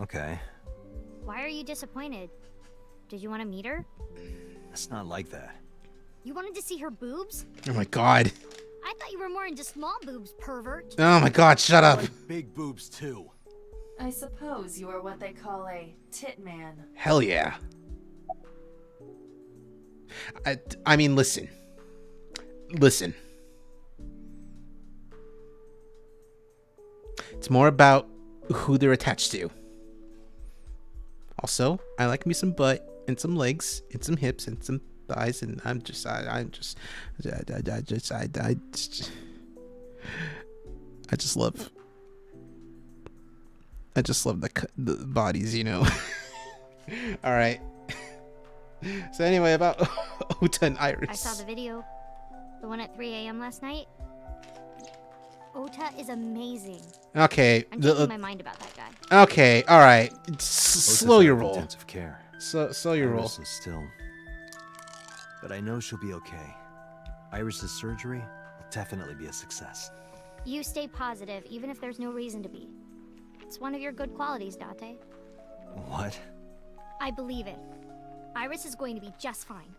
Okay. Why are you disappointed? Did you want to meet her? It's not like that. You wanted to see her boobs? Oh my god. I thought you were more into small boobs, pervert. Oh my god, shut up. Big boobs too. I suppose you are what they call a tit man. Hell yeah. I mean, listen. Listen. It's more about who they're attached to. Also, I like me some butt and some legs and some hips and some thighs, and I just love the bodies, you know. All right. So anyway, about Ota and Iris. I saw the video. The one at 3 a.m. last night. Ota is amazing. Okay. I'm changing my mind about that guy. Okay. All right. Slow your roll. Intensive care. Slow your roll. Iris is still, but I know she'll be okay. Iris's surgery will definitely be a success. You stay positive, even if there's no reason to be. It's one of your good qualities, Date. What? I believe it. Iris is going to be just fine.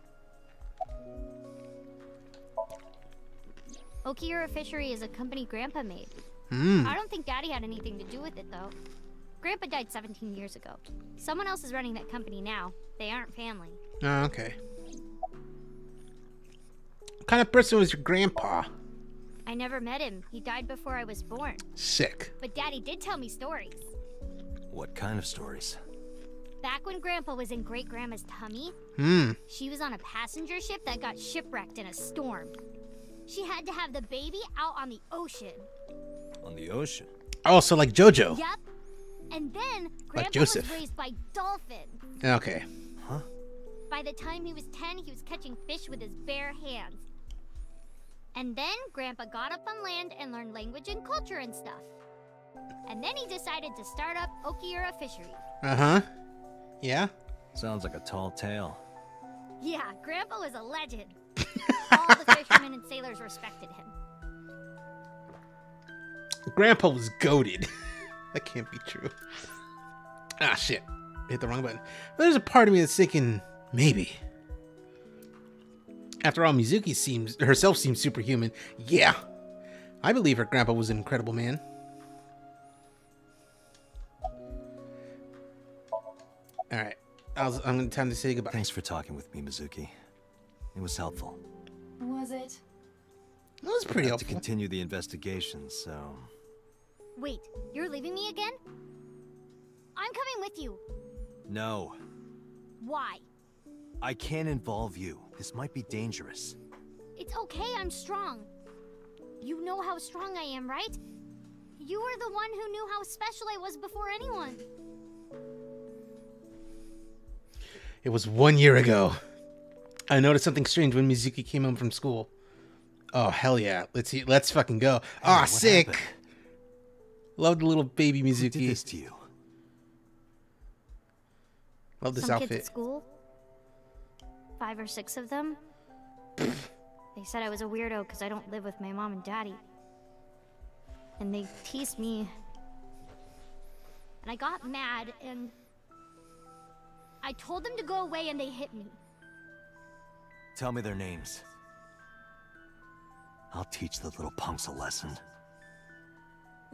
Okiura Fishery is a company Grandpa made. I don't think Daddy had anything to do with it, though. Grandpa died 17 years ago. Someone else is running that company now. They aren't family. Oh, okay. What kind of person was your grandpa? I never met him. He died before I was born. Sick. But Daddy did tell me stories. What kind of stories? Back when Grandpa was in Great-Grandma's tummy, she was on a passenger ship that got shipwrecked in a storm. She had to have the baby out on the ocean. On the ocean? Oh, so like JoJo. Yep. And then Grandpa Like Joseph. was raised by dolphins. Okay. Huh? By the time he was 10, he was catching fish with his bare hands. And then Grandpa got up on land and learned language and culture and stuff. And then he decided to start up Okiura Fishery. Uh-huh. Yeah? Sounds like a tall tale. Yeah, Grandpa was a legend. All the fishermen and sailors respected him. Grandpa was goated. That can't be true. Ah, shit. Hit the wrong button. But there's a part of me that's thinking, maybe. After all, Mizuki herself seems superhuman. Yeah. I believe her grandpa was an incredible man. Alright. I'm time to say goodbye. Thanks for talking with me, Mizuki. It was helpful. Was it? That was pretty I have to helpful. continue the investigation, so... Wait, you're leaving me again? I'm coming with you. No. Why? I can't involve you. This might be dangerous. It's okay, I'm strong. You know how strong I am, right? You were the one who knew how special I was before anyone. It was 1 year ago. I noticed something strange when Mizuki came home from school. Oh, hell yeah. Let's fucking go. Ah, What sick. happened? Love the little baby Who did Mizuki. this to you? Love this Some kids outfit. at school. 5 or 6 of them. They said I was a weirdo because I don't live with my mom and daddy. And they teased me. And I got mad and... I told them to go away and they hit me. Tell me their names. I'll teach the little punks a lesson.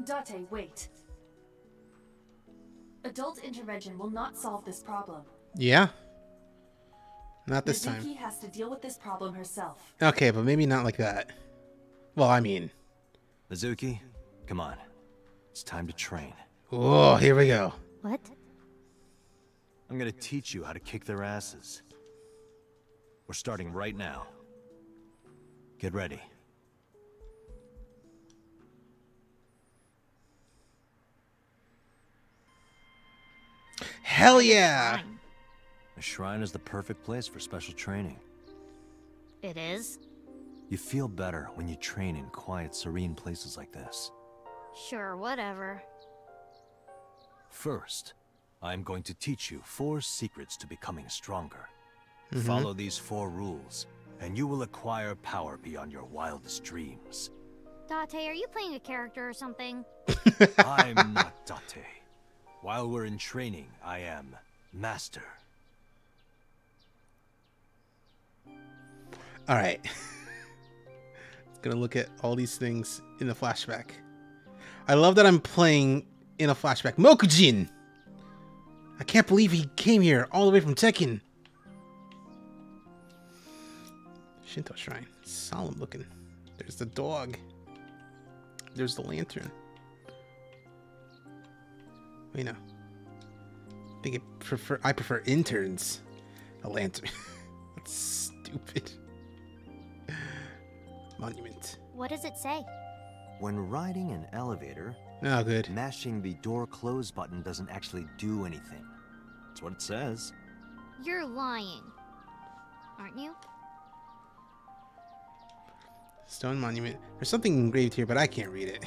Date, wait. Adult intervention will not solve this problem. Yeah? Not this Mizuki time. has to deal with this problem herself. Okay, but maybe not like that. Well, I mean... Mizuki, come on. It's time to train. Oh, here we go. What? I'm gonna teach you how to kick their asses. We're starting right now. Get ready. Hell yeah! Fine. A shrine is the perfect place for special training. It is? You feel better when you train in quiet, serene places like this. Sure, whatever. First, I'm going to teach you 4 secrets to becoming stronger. Follow these 4 rules, and you will acquire power beyond your wildest dreams. Date, are you playing a character or something? I'm not Date. While we're in training, I am Master. All right. Gonna look at all these things in the flashback. I love that I'm playing in a flashback. Mokujin! I can't believe he came here all the way from Tekken. Shinto shrine. Solemn looking. There's the dog. There's the lantern. Wait, no. I prefer interns. A lantern. That's stupid. Monument. What does it say? When riding an elevator, Oh, good. mashing the door close button doesn't actually do anything. That's what it says. You're lying. Aren't you? Stone monument. There's something engraved here, but I can't read it.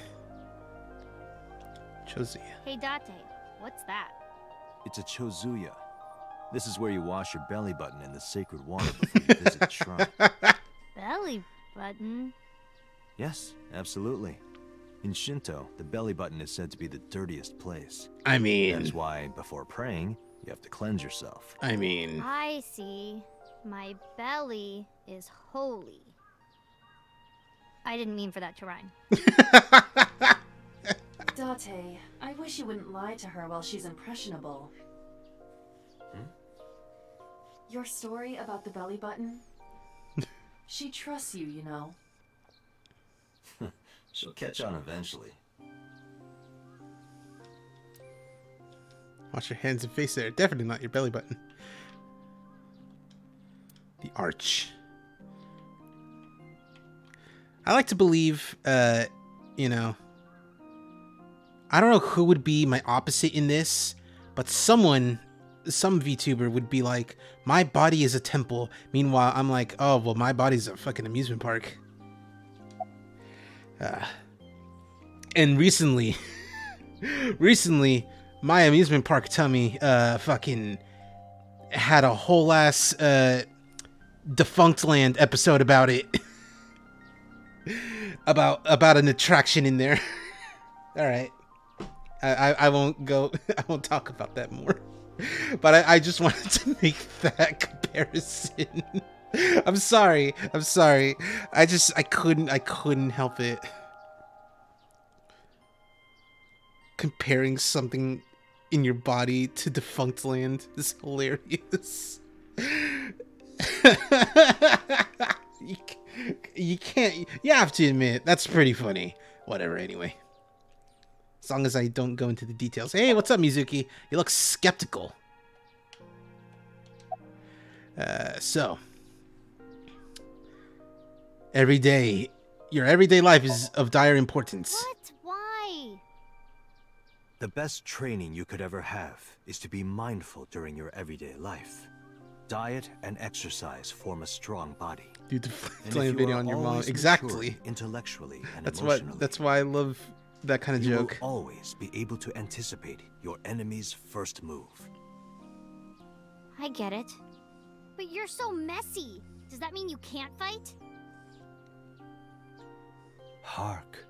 Chozuya. Hey, Date. What's that? It's a chozuya. This is where you wash your belly button in the sacred water before you visit the shrine. Belly button? Yes, absolutely. In Shinto, the belly button is said to be the dirtiest place. I mean... That's why, before praying, you have to cleanse yourself. I see. My belly is holy. I didn't mean for that to rhyme. Date, I wish you wouldn't lie to her while she's impressionable. Your story about the belly button? She trusts you, you know. She'll catch on eventually. Wash your hands and face there. Definitely not your belly button. The arch. I like to believe, you know, I don't know who would be my opposite in this, but some VTuber would be like, my body is a temple. Meanwhile, I'm like, oh, well, my body's a fucking amusement park. And recently, my amusement park tummy, fucking had a whole ass, Defunct Land episode about it. about an attraction in there. All right. I won't talk about that more. But I just wanted to make that comparison. I'm sorry. I couldn't help it. Comparing something in your body to Defunct Land is hilarious. You can't. You have to admit that's pretty funny. Whatever. Anyway, as long as I don't go into the details. Hey, what's up, Mizuki? You look skeptical. So your everyday life is of dire importance. What? Why? The best training you could ever have is to be mindful during your everyday life. Diet and exercise form a strong body. Dude, the playing video on your mom. Exactly. Intellectually and That's emotionally, that's why I love that kind of you joke. will always be able to anticipate your enemy's first move. I get it. But you're so messy. Does that mean you can't fight? Hark,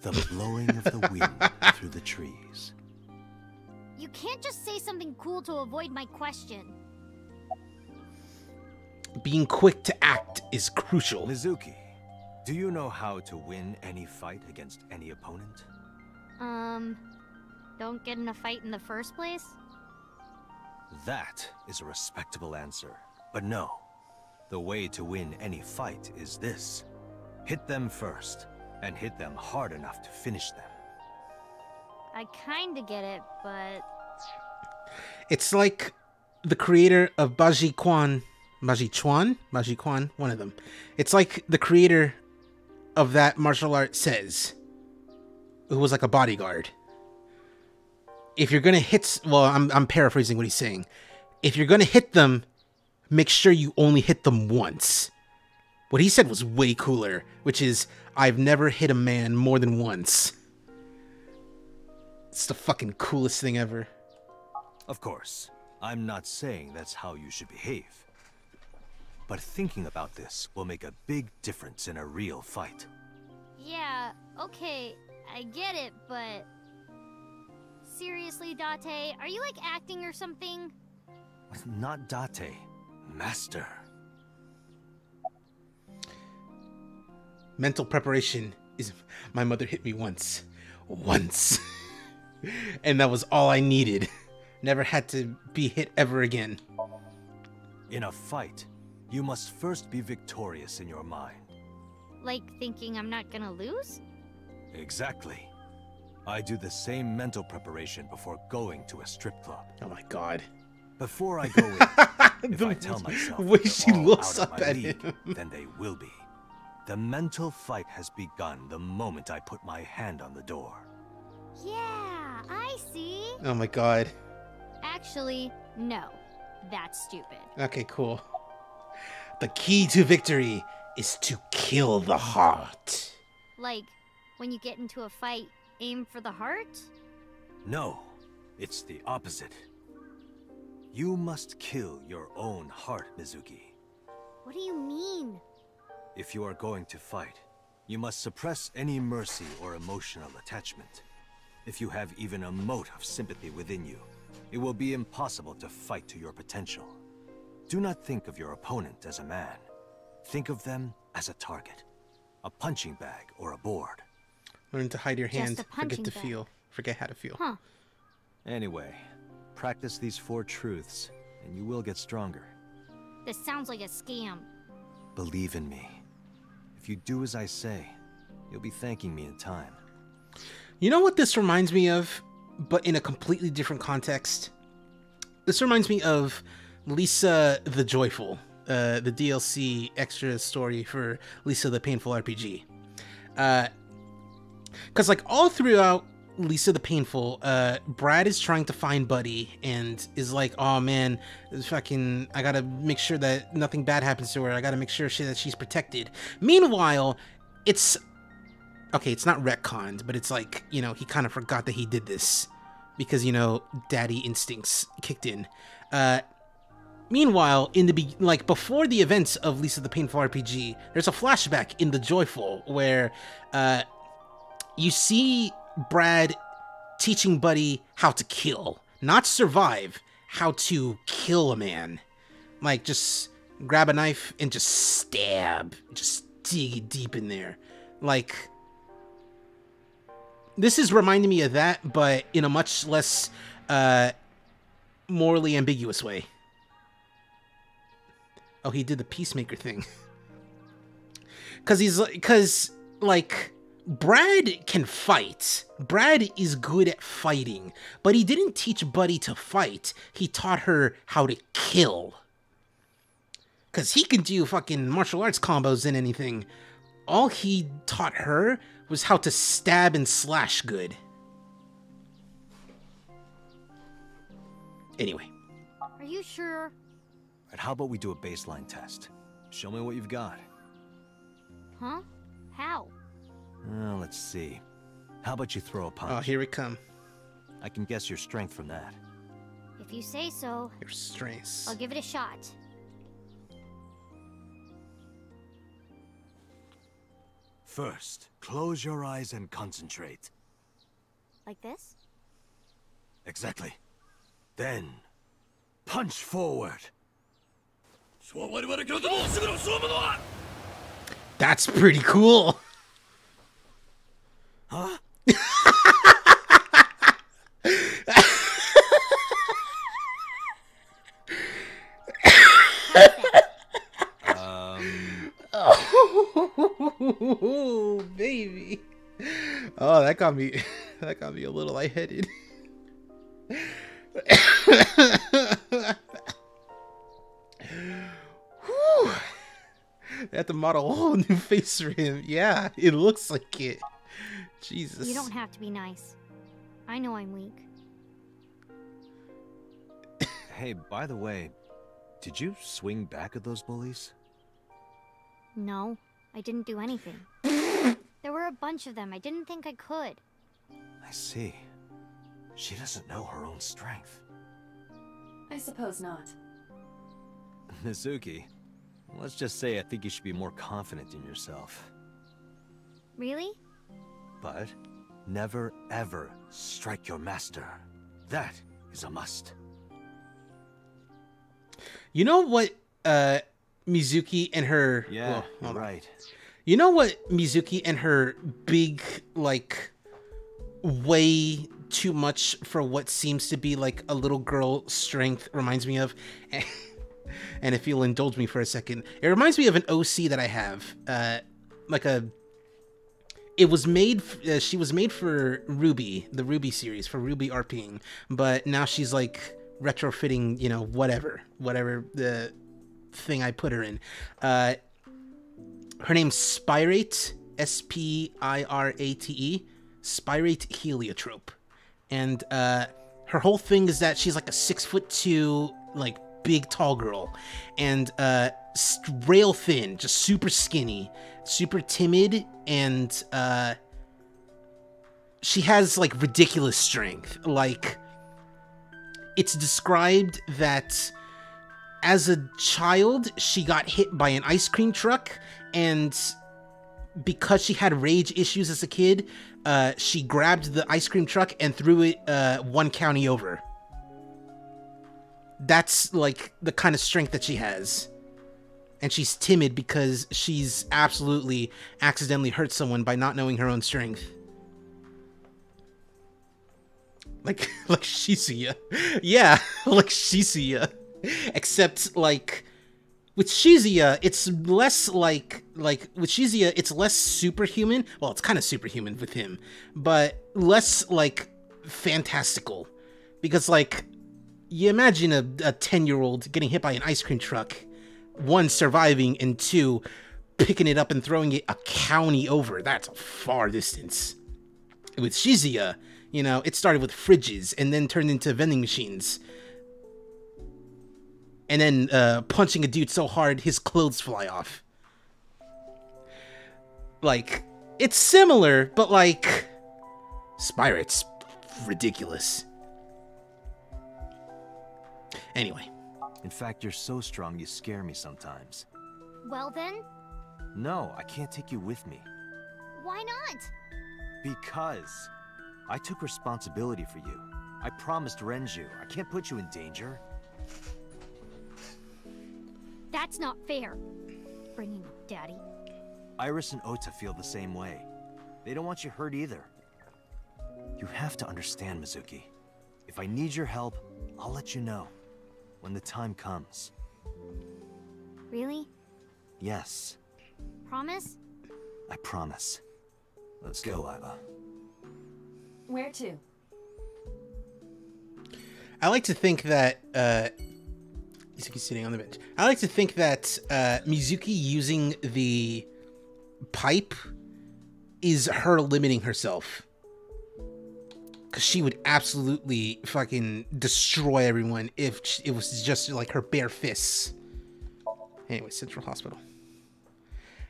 the blowing of the wind through the trees. You can't just say something cool to avoid my question. Being quick to act is crucial. Mizuki, do you know how to win any fight against any opponent? Don't get in a fight in the first place? That is a respectable answer. But no, the way to win any fight is this. Hit them first, and hit them hard enough to finish them. I kinda get it, but... It's like the creator of Baji Quan, one of them. It's like the creator of that martial art says, who was like a bodyguard. If you're gonna hit, well, I'm paraphrasing what he's saying. If you're gonna hit them, make sure you only hit them once. What he said was way cooler, which is, I've never hit a man more than once. It's the fucking coolest thing ever. Of course, I'm not saying that's how you should behave. But thinking about this will make a big difference in a real fight. Yeah, okay, I get it, but... Seriously, Date, are you like acting or something? Not Date, Master. Mental preparation is... My mother hit me once. Once. And that was all I needed. Never had to be hit ever again. In a fight, you must first be victorious in your mind. Like thinking I'm not gonna lose? Exactly. I do the same mental preparation before going to a strip club. Oh my god. Before I go in, if I tell myself way they're she all looks out of up my at league, him. then they will be. The mental fight has begun the moment I put my hand on the door. Yeah, I see. Oh my god. Actually, no. That's stupid. Okay, cool. The key to victory is to kill the heart. Like, when you get into a fight, aim for the heart? No, it's the opposite. You must kill your own heart, Mizuki. What do you mean? If you are going to fight, you must suppress any mercy or emotional attachment. If you have even a mote of sympathy within you, it will be impossible to fight to your potential. Do not think of your opponent as a man. Think of them as a target, a punching bag or a board. Learn to hide your Just hand, a punching forget to bag. feel. Forget how to feel. Huh. Anyway, practice these 4 truths, and you will get stronger. This sounds like a scam. Believe in me. If you do as I say, you'll be thanking me in time. You know what this reminds me of, but in a completely different context? This reminds me of Lisa the Joyful, the DLC extra story for Lisa the Painful RPG. Because like all throughout Lisa the Painful, Brad is trying to find Buddy and is like, oh man, fucking, I gotta make sure that nothing bad happens to her. I gotta make sure that she's protected. Meanwhile, it's not retconned, but it's like, you know, he kind of forgot that he did this because, you know, daddy instincts kicked in. Meanwhile, before the events of Lisa the Painful RPG, there's a flashback in The Joyful where you see Brad teaching Buddy how to kill, not survive, how to kill a man. Like, just grab a knife and just stab, just dig deep in there. Like, this is reminding me of that, but in a much less morally ambiguous way. Oh, he did the peacemaker thing. Because Brad can fight. Brad is good at fighting, but he didn't teach Buddy to fight. He taught her how to kill. Because he can do fucking martial arts combos and anything. All he taught her was how to stab and slash good. Anyway. Are you sure? Right, how about we do a baseline test? Show me what you've got. Huh? How? Well, let's see. How about you throw a punch? Oh, here we come. I can guess your strength from that. If you say so. Your strengths. I'll give it a shot. First, close your eyes and concentrate. Like this? Exactly. Then, punch forward. That's pretty cool. Huh? Oh, baby. Oh, that got me a little lightheaded. Whew. They had to model a whole new face for him. Yeah, it looks like it. Jesus. You don't have to be nice. I know I'm weak. Hey, by the way, did you swing back at those bullies? No, I didn't do anything. There were a bunch of them. I didn't think I could. I see. She doesn't know her own strength. I suppose not. Mizuki, let's just say I think you should be more confident in yourself. Really? But never ever strike your master. That is a must. You know what Mizuki and her... Yeah, hold on. right. You know what Mizuki and her big, like, way too much for what seems to be like a little girl strength reminds me of? And if you'll indulge me for a second, it reminds me of an OC that I have. It was made, she was made for Ruby, the Ruby series, for Ruby RPing, but now she's like retrofitting, you know, whatever the thing I put her in. Her name's Spirate, Spirate, Spirate Heliotrope. And her whole thing is that she's like a 6'2", like big tall girl, and rail thin, just super skinny, super timid, and she has like ridiculous strength. Like, it's described that as a child she got hit by an ice cream truck, and because she had rage issues as a kid, she grabbed the ice cream truck and threw it 1 county over. That's like the kind of strength that she has. And she's timid because she's absolutely accidentally hurt someone by not knowing her own strength. Like Shizuya. Yeah, like Shizuya. Except, like, with Shizuya, it's less with Shizuya, it's less superhuman. Well, it's kind of superhuman with him, but less, like, fantastical. Because, like, you imagine a 10-year-old getting hit by an ice cream truck, 1, surviving, and 2, picking it up and throwing it a county over. That's a far distance. With Shizuya, you know, it started with fridges and then turned into vending machines. And then punching a dude so hard his clothes fly off. Like, it's similar, but like, Spirate's ridiculous. Anyway. In fact, you're so strong you scare me sometimes. Well then, No, I can't take you with me. why not? Because I took responsibility for you. I promised Renju. I can't put you in danger. That's not fair. Bringing up Daddy. Iris and Ota feel the same way. They don't want you hurt either. You have to understand, Mizuki. If I need your help, I'll let you know. When the time comes. Really? Yes, Promise? I promise. Let's go, Iva. Where to? I like to think that Mizuki's sitting on the bench. I like to think that Mizuki using the pipe is her limiting herself. Because she would absolutely fucking destroy everyone if it was just like her bare fists. Anyway, Central Hospital.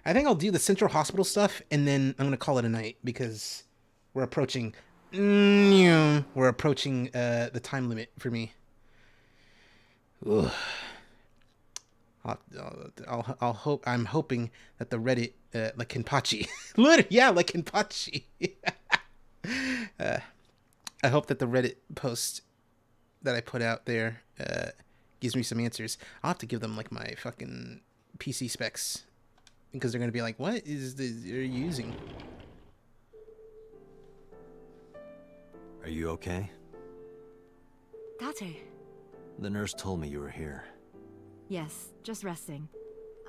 I think I'll do the Central Hospital stuff and then I'm going to call it a night because we're approaching... We're approaching the time limit for me. Ugh. I'll hope. I'm hoping that the Reddit, like Kenpachi, literally, yeah, like Kenpachi. I hope that the Reddit post that I put out there gives me some answers. I'll have to give them like my fucking PC specs because they're gonna be like, "What is this you're using?" Are you okay? Tate. The nurse told me you were here. Yes, just resting.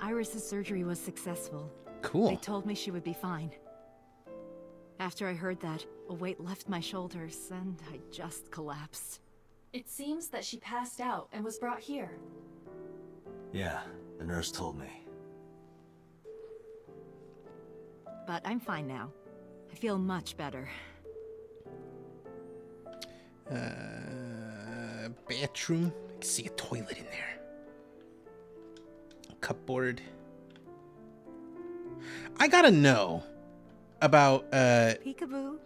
Iris's surgery was successful. Cool. They told me she would be fine. After I heard that, a weight left my shoulders, and I just collapsed. It seems that she passed out and was brought here. Yeah, the nurse told me. But I'm fine now. I feel much better. Bathroom. I can see a toilet in there. Cupboard. I gotta know about Peekaboo.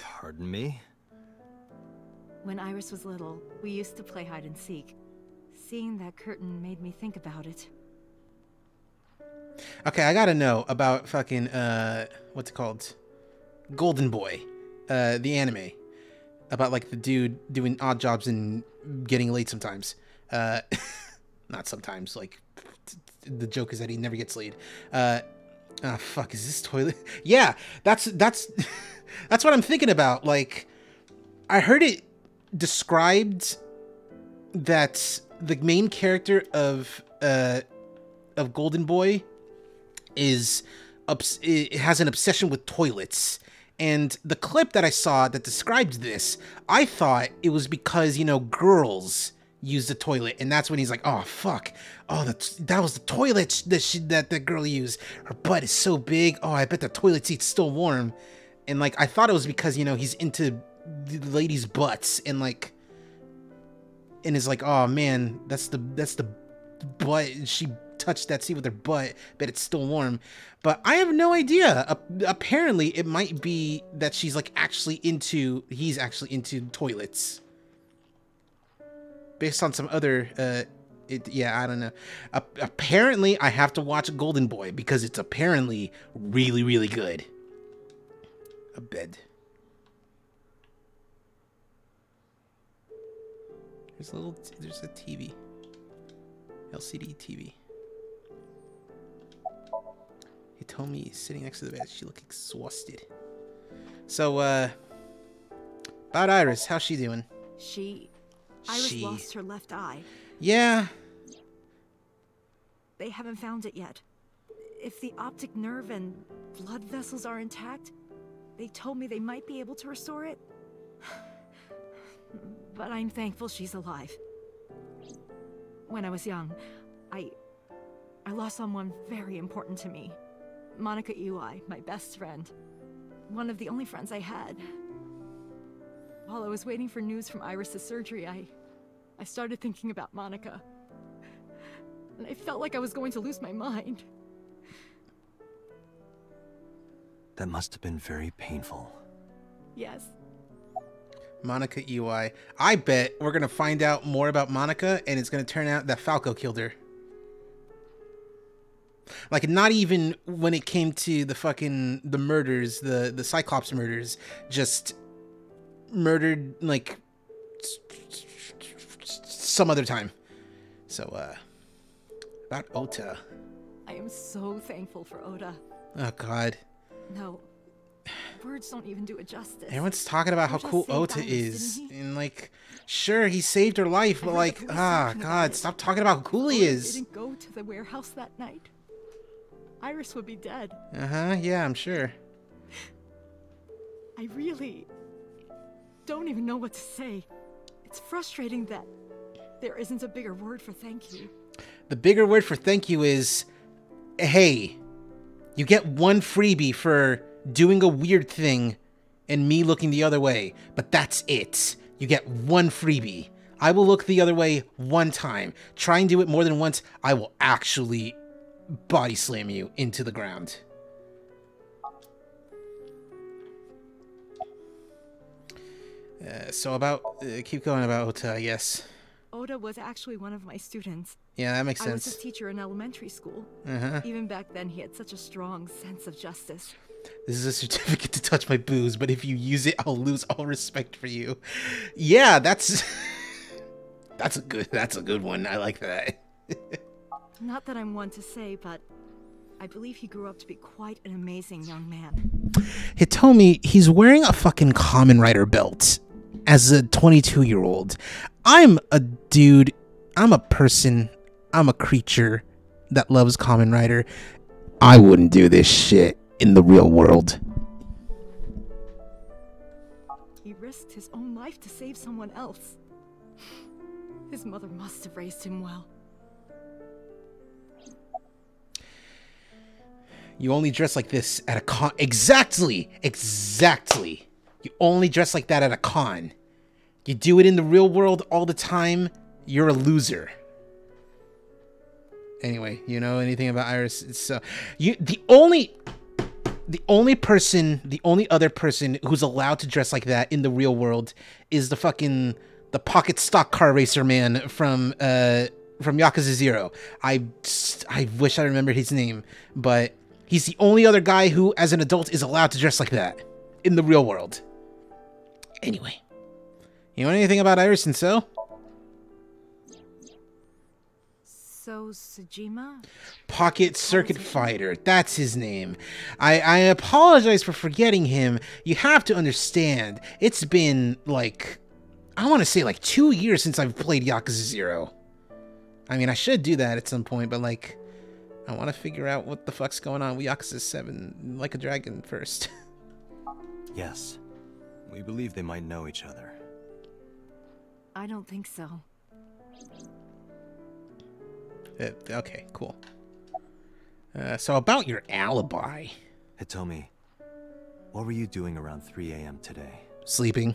Pardon me? When Iris was little, we used to play hide and seek. Seeing that curtain made me think about it. Okay, I gotta know about fucking what's it called? Golden Boy, the anime. About like the dude doing odd jobs and getting late sometimes. Not sometimes, like the joke is that he never gets laid. Ah, fuck, is this toilet? Yeah, that's that's what I'm thinking about. Like, I heard it described that the main character of Golden Boy is it has an obsession with toilets. And the clip that I saw that described this, I thought it was because, you know, girls use the toilet, and that's when he's like, oh fuck, oh that was the toilet that the girl used. Her butt is so big. Oh, I bet the toilet seat's still warm. And like, I thought it was because, you know, he's into the ladies' butts, and like, and is like, oh man, that's the butt. She touched that seat with her butt, but it's still warm. But I have no idea. Apparently, it might be that he's actually into toilets. Based on some other, yeah, I don't know. Apparently, I have to watch Golden Boy because it's apparently really, really good. A bed. There's a TV. LCD TV. He told me he's sitting next to the bed. She looked exhausted. So, about Iris, how's she doing? Iris lost her left eye. Yeah. They haven't found it yet. If the optic nerve and blood vessels are intact, they told me they might be able to restore it. But I'm thankful she's alive. When I was young, I lost someone very important to me. Monica Iwai, my best friend. One of the only friends I had. While I was waiting for news from Iris' surgery, I started thinking about Monica. And I felt like I was going to lose my mind. That must have been very painful. Yes. Monica Iwai. I bet we're going to find out more about Monica, and it's going to turn out that Falco killed her. Like, not even when it came to the murders, the Cyclops murders, just murdered, like, some other time. So, about Ota. I am so thankful for Ota. Oh, God. No. Words don't even do it justice. Everyone's talking about how cool Ota is. And, like, sure, he saved her life, but, like, God, stop talking about how cool he is. Didn't go to the warehouse that night. Iris would be dead. Uh-huh, yeah, I'm sure. I really don't even know what to say. It's frustrating that there isn't a bigger word for thank you. The bigger word for thank you is, hey, you get one freebie for doing a weird thing and me looking the other way, but that's it. You get one freebie. I will look the other way one time. Try and do it more than once, I will actually body slam you into the ground. So about, keep going about Ota, I guess. Ota was actually one of my students. Yeah, that makes sense. I was his teacher in elementary school. Even back then, he had such a strong sense of justice. This is a certificate to touch my booze, but if you use it, I'll lose all respect for you. Yeah, that's a good one. I like that. Not that I'm one to say, but I believe he grew up to be quite an amazing young man. Hitomi, he's wearing a fucking Kamen Rider belt as a 22-year-old. I'm a dude, I'm a person, I'm a creature that loves Kamen Rider. I wouldn't do this shit in the real world. He risked his own life to save someone else. His mother must have raised him well. You only dress like this at a con. Exactly. You only dress like that at a con. You do it in the real world all the time, you're a Anyway, you know anything about Iris? It's the only other person who's allowed to dress like that in the real world is the pocket stock car racer man from Yakuza 0. I wish I remembered his name, but he's the only other guy who, as an adult, is allowed to dress like that in the real world. Anyway, you know anything about Iris and So? So, Sejima? Pocket Circuit Fighter. That's his name. I apologize for forgetting him. You have to understand, it's been, like, I want to say, like, 2 years since I've played Yakuza 0. I mean, I should do that at some point, but, like, I want to figure out what the fuck's going on with Yakuza 7 Like a Dragon first. Yes. We believe they might know each other. I don't think so. Okay, cool. So about your alibi. Hitomi, what were you doing around 3 a.m. today? Sleeping.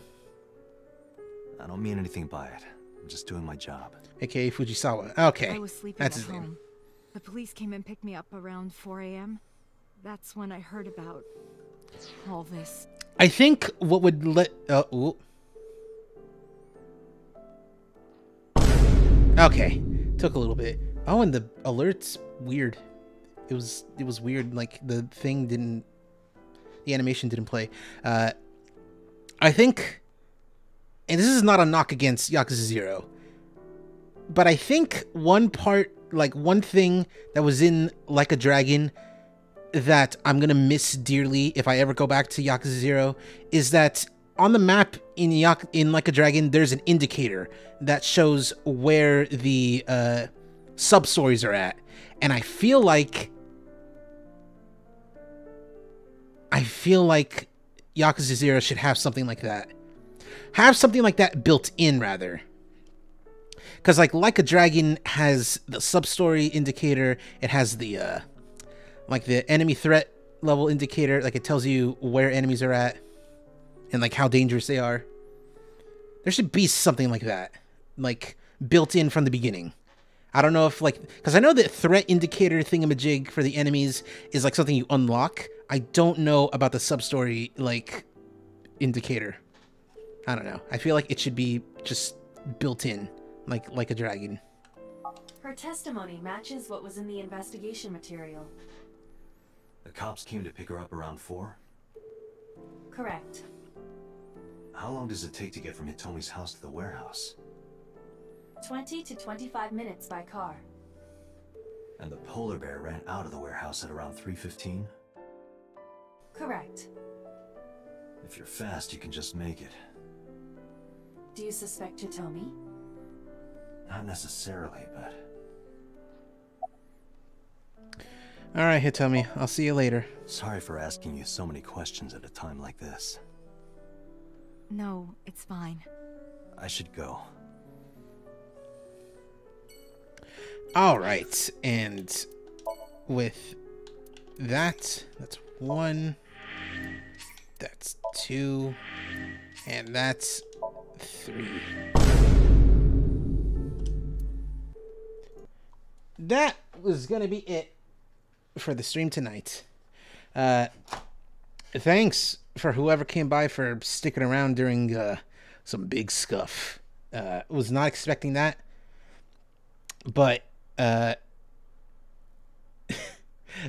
I don't mean anything by it. I'm just doing my job. AKA Fujisawa. Okay, I was sleeping that's at his home. name. The police came and picked me up around 4 a.m. That's when I heard about all this. I think what would let... ooh. Okay, took a little bit. Oh, and the alert's weird. It was weird. Like the thing didn't, the animation didn't play. I think, and this is not a knock against Yakuza 0, but I think one part, like one thing that was in Like a Dragon that I'm gonna miss dearly if I ever go back to Yakuza 0 is that on the map in Like a Dragon, there's an indicator that shows where the sub-stories are at. And I feel like Yakuza 0 should have something like that. Have something like that built in, rather. Because, like a Dragon has the sub-story indicator. It has the, like, the enemy threat level indicator. Like, it tells you where enemies are at. And, like, how dangerous they are. There should be something like that. Like, built in from the beginning. I don't know if, like... Because I know that threat indicator thingamajig for the enemies is, like, something you unlock. I don't know about the sub-story, like, indicator. I don't know. I feel like it should be just built in. Like a Dragon. Her testimony matches what was in the investigation material. The cops came to pick her up around 4? Correct. How long does it take to get from Hitomi's house to the warehouse? 20 to 25 minutes by car. And the polar bear ran out of the warehouse at around 3:15? Correct. If you're fast, you can just make it. Do you suspect Hitomi? Not necessarily, but... Alright, Hitomi. I'll see you later. Sorry for asking you so many questions at a time like this. No, it's fine. I should go. Alright, and with that, that's 1, that's 2, and that's 3. That was gonna be it for the stream tonight. Thanks for whoever came by for sticking around during some big scuff. Was not expecting that, but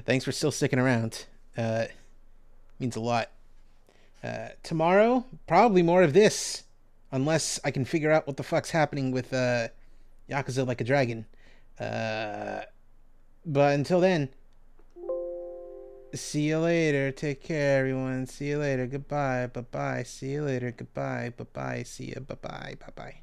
thanks for still sticking around. Means a lot. Tomorrow, probably more of this, unless I can figure out what the fuck's happening with Yakuza Like a Dragon. But until then, see you later. Take care, everyone. See you later. Goodbye. Bye-bye. See you later. Goodbye. Bye-bye. See you. Bye-bye. Bye-bye.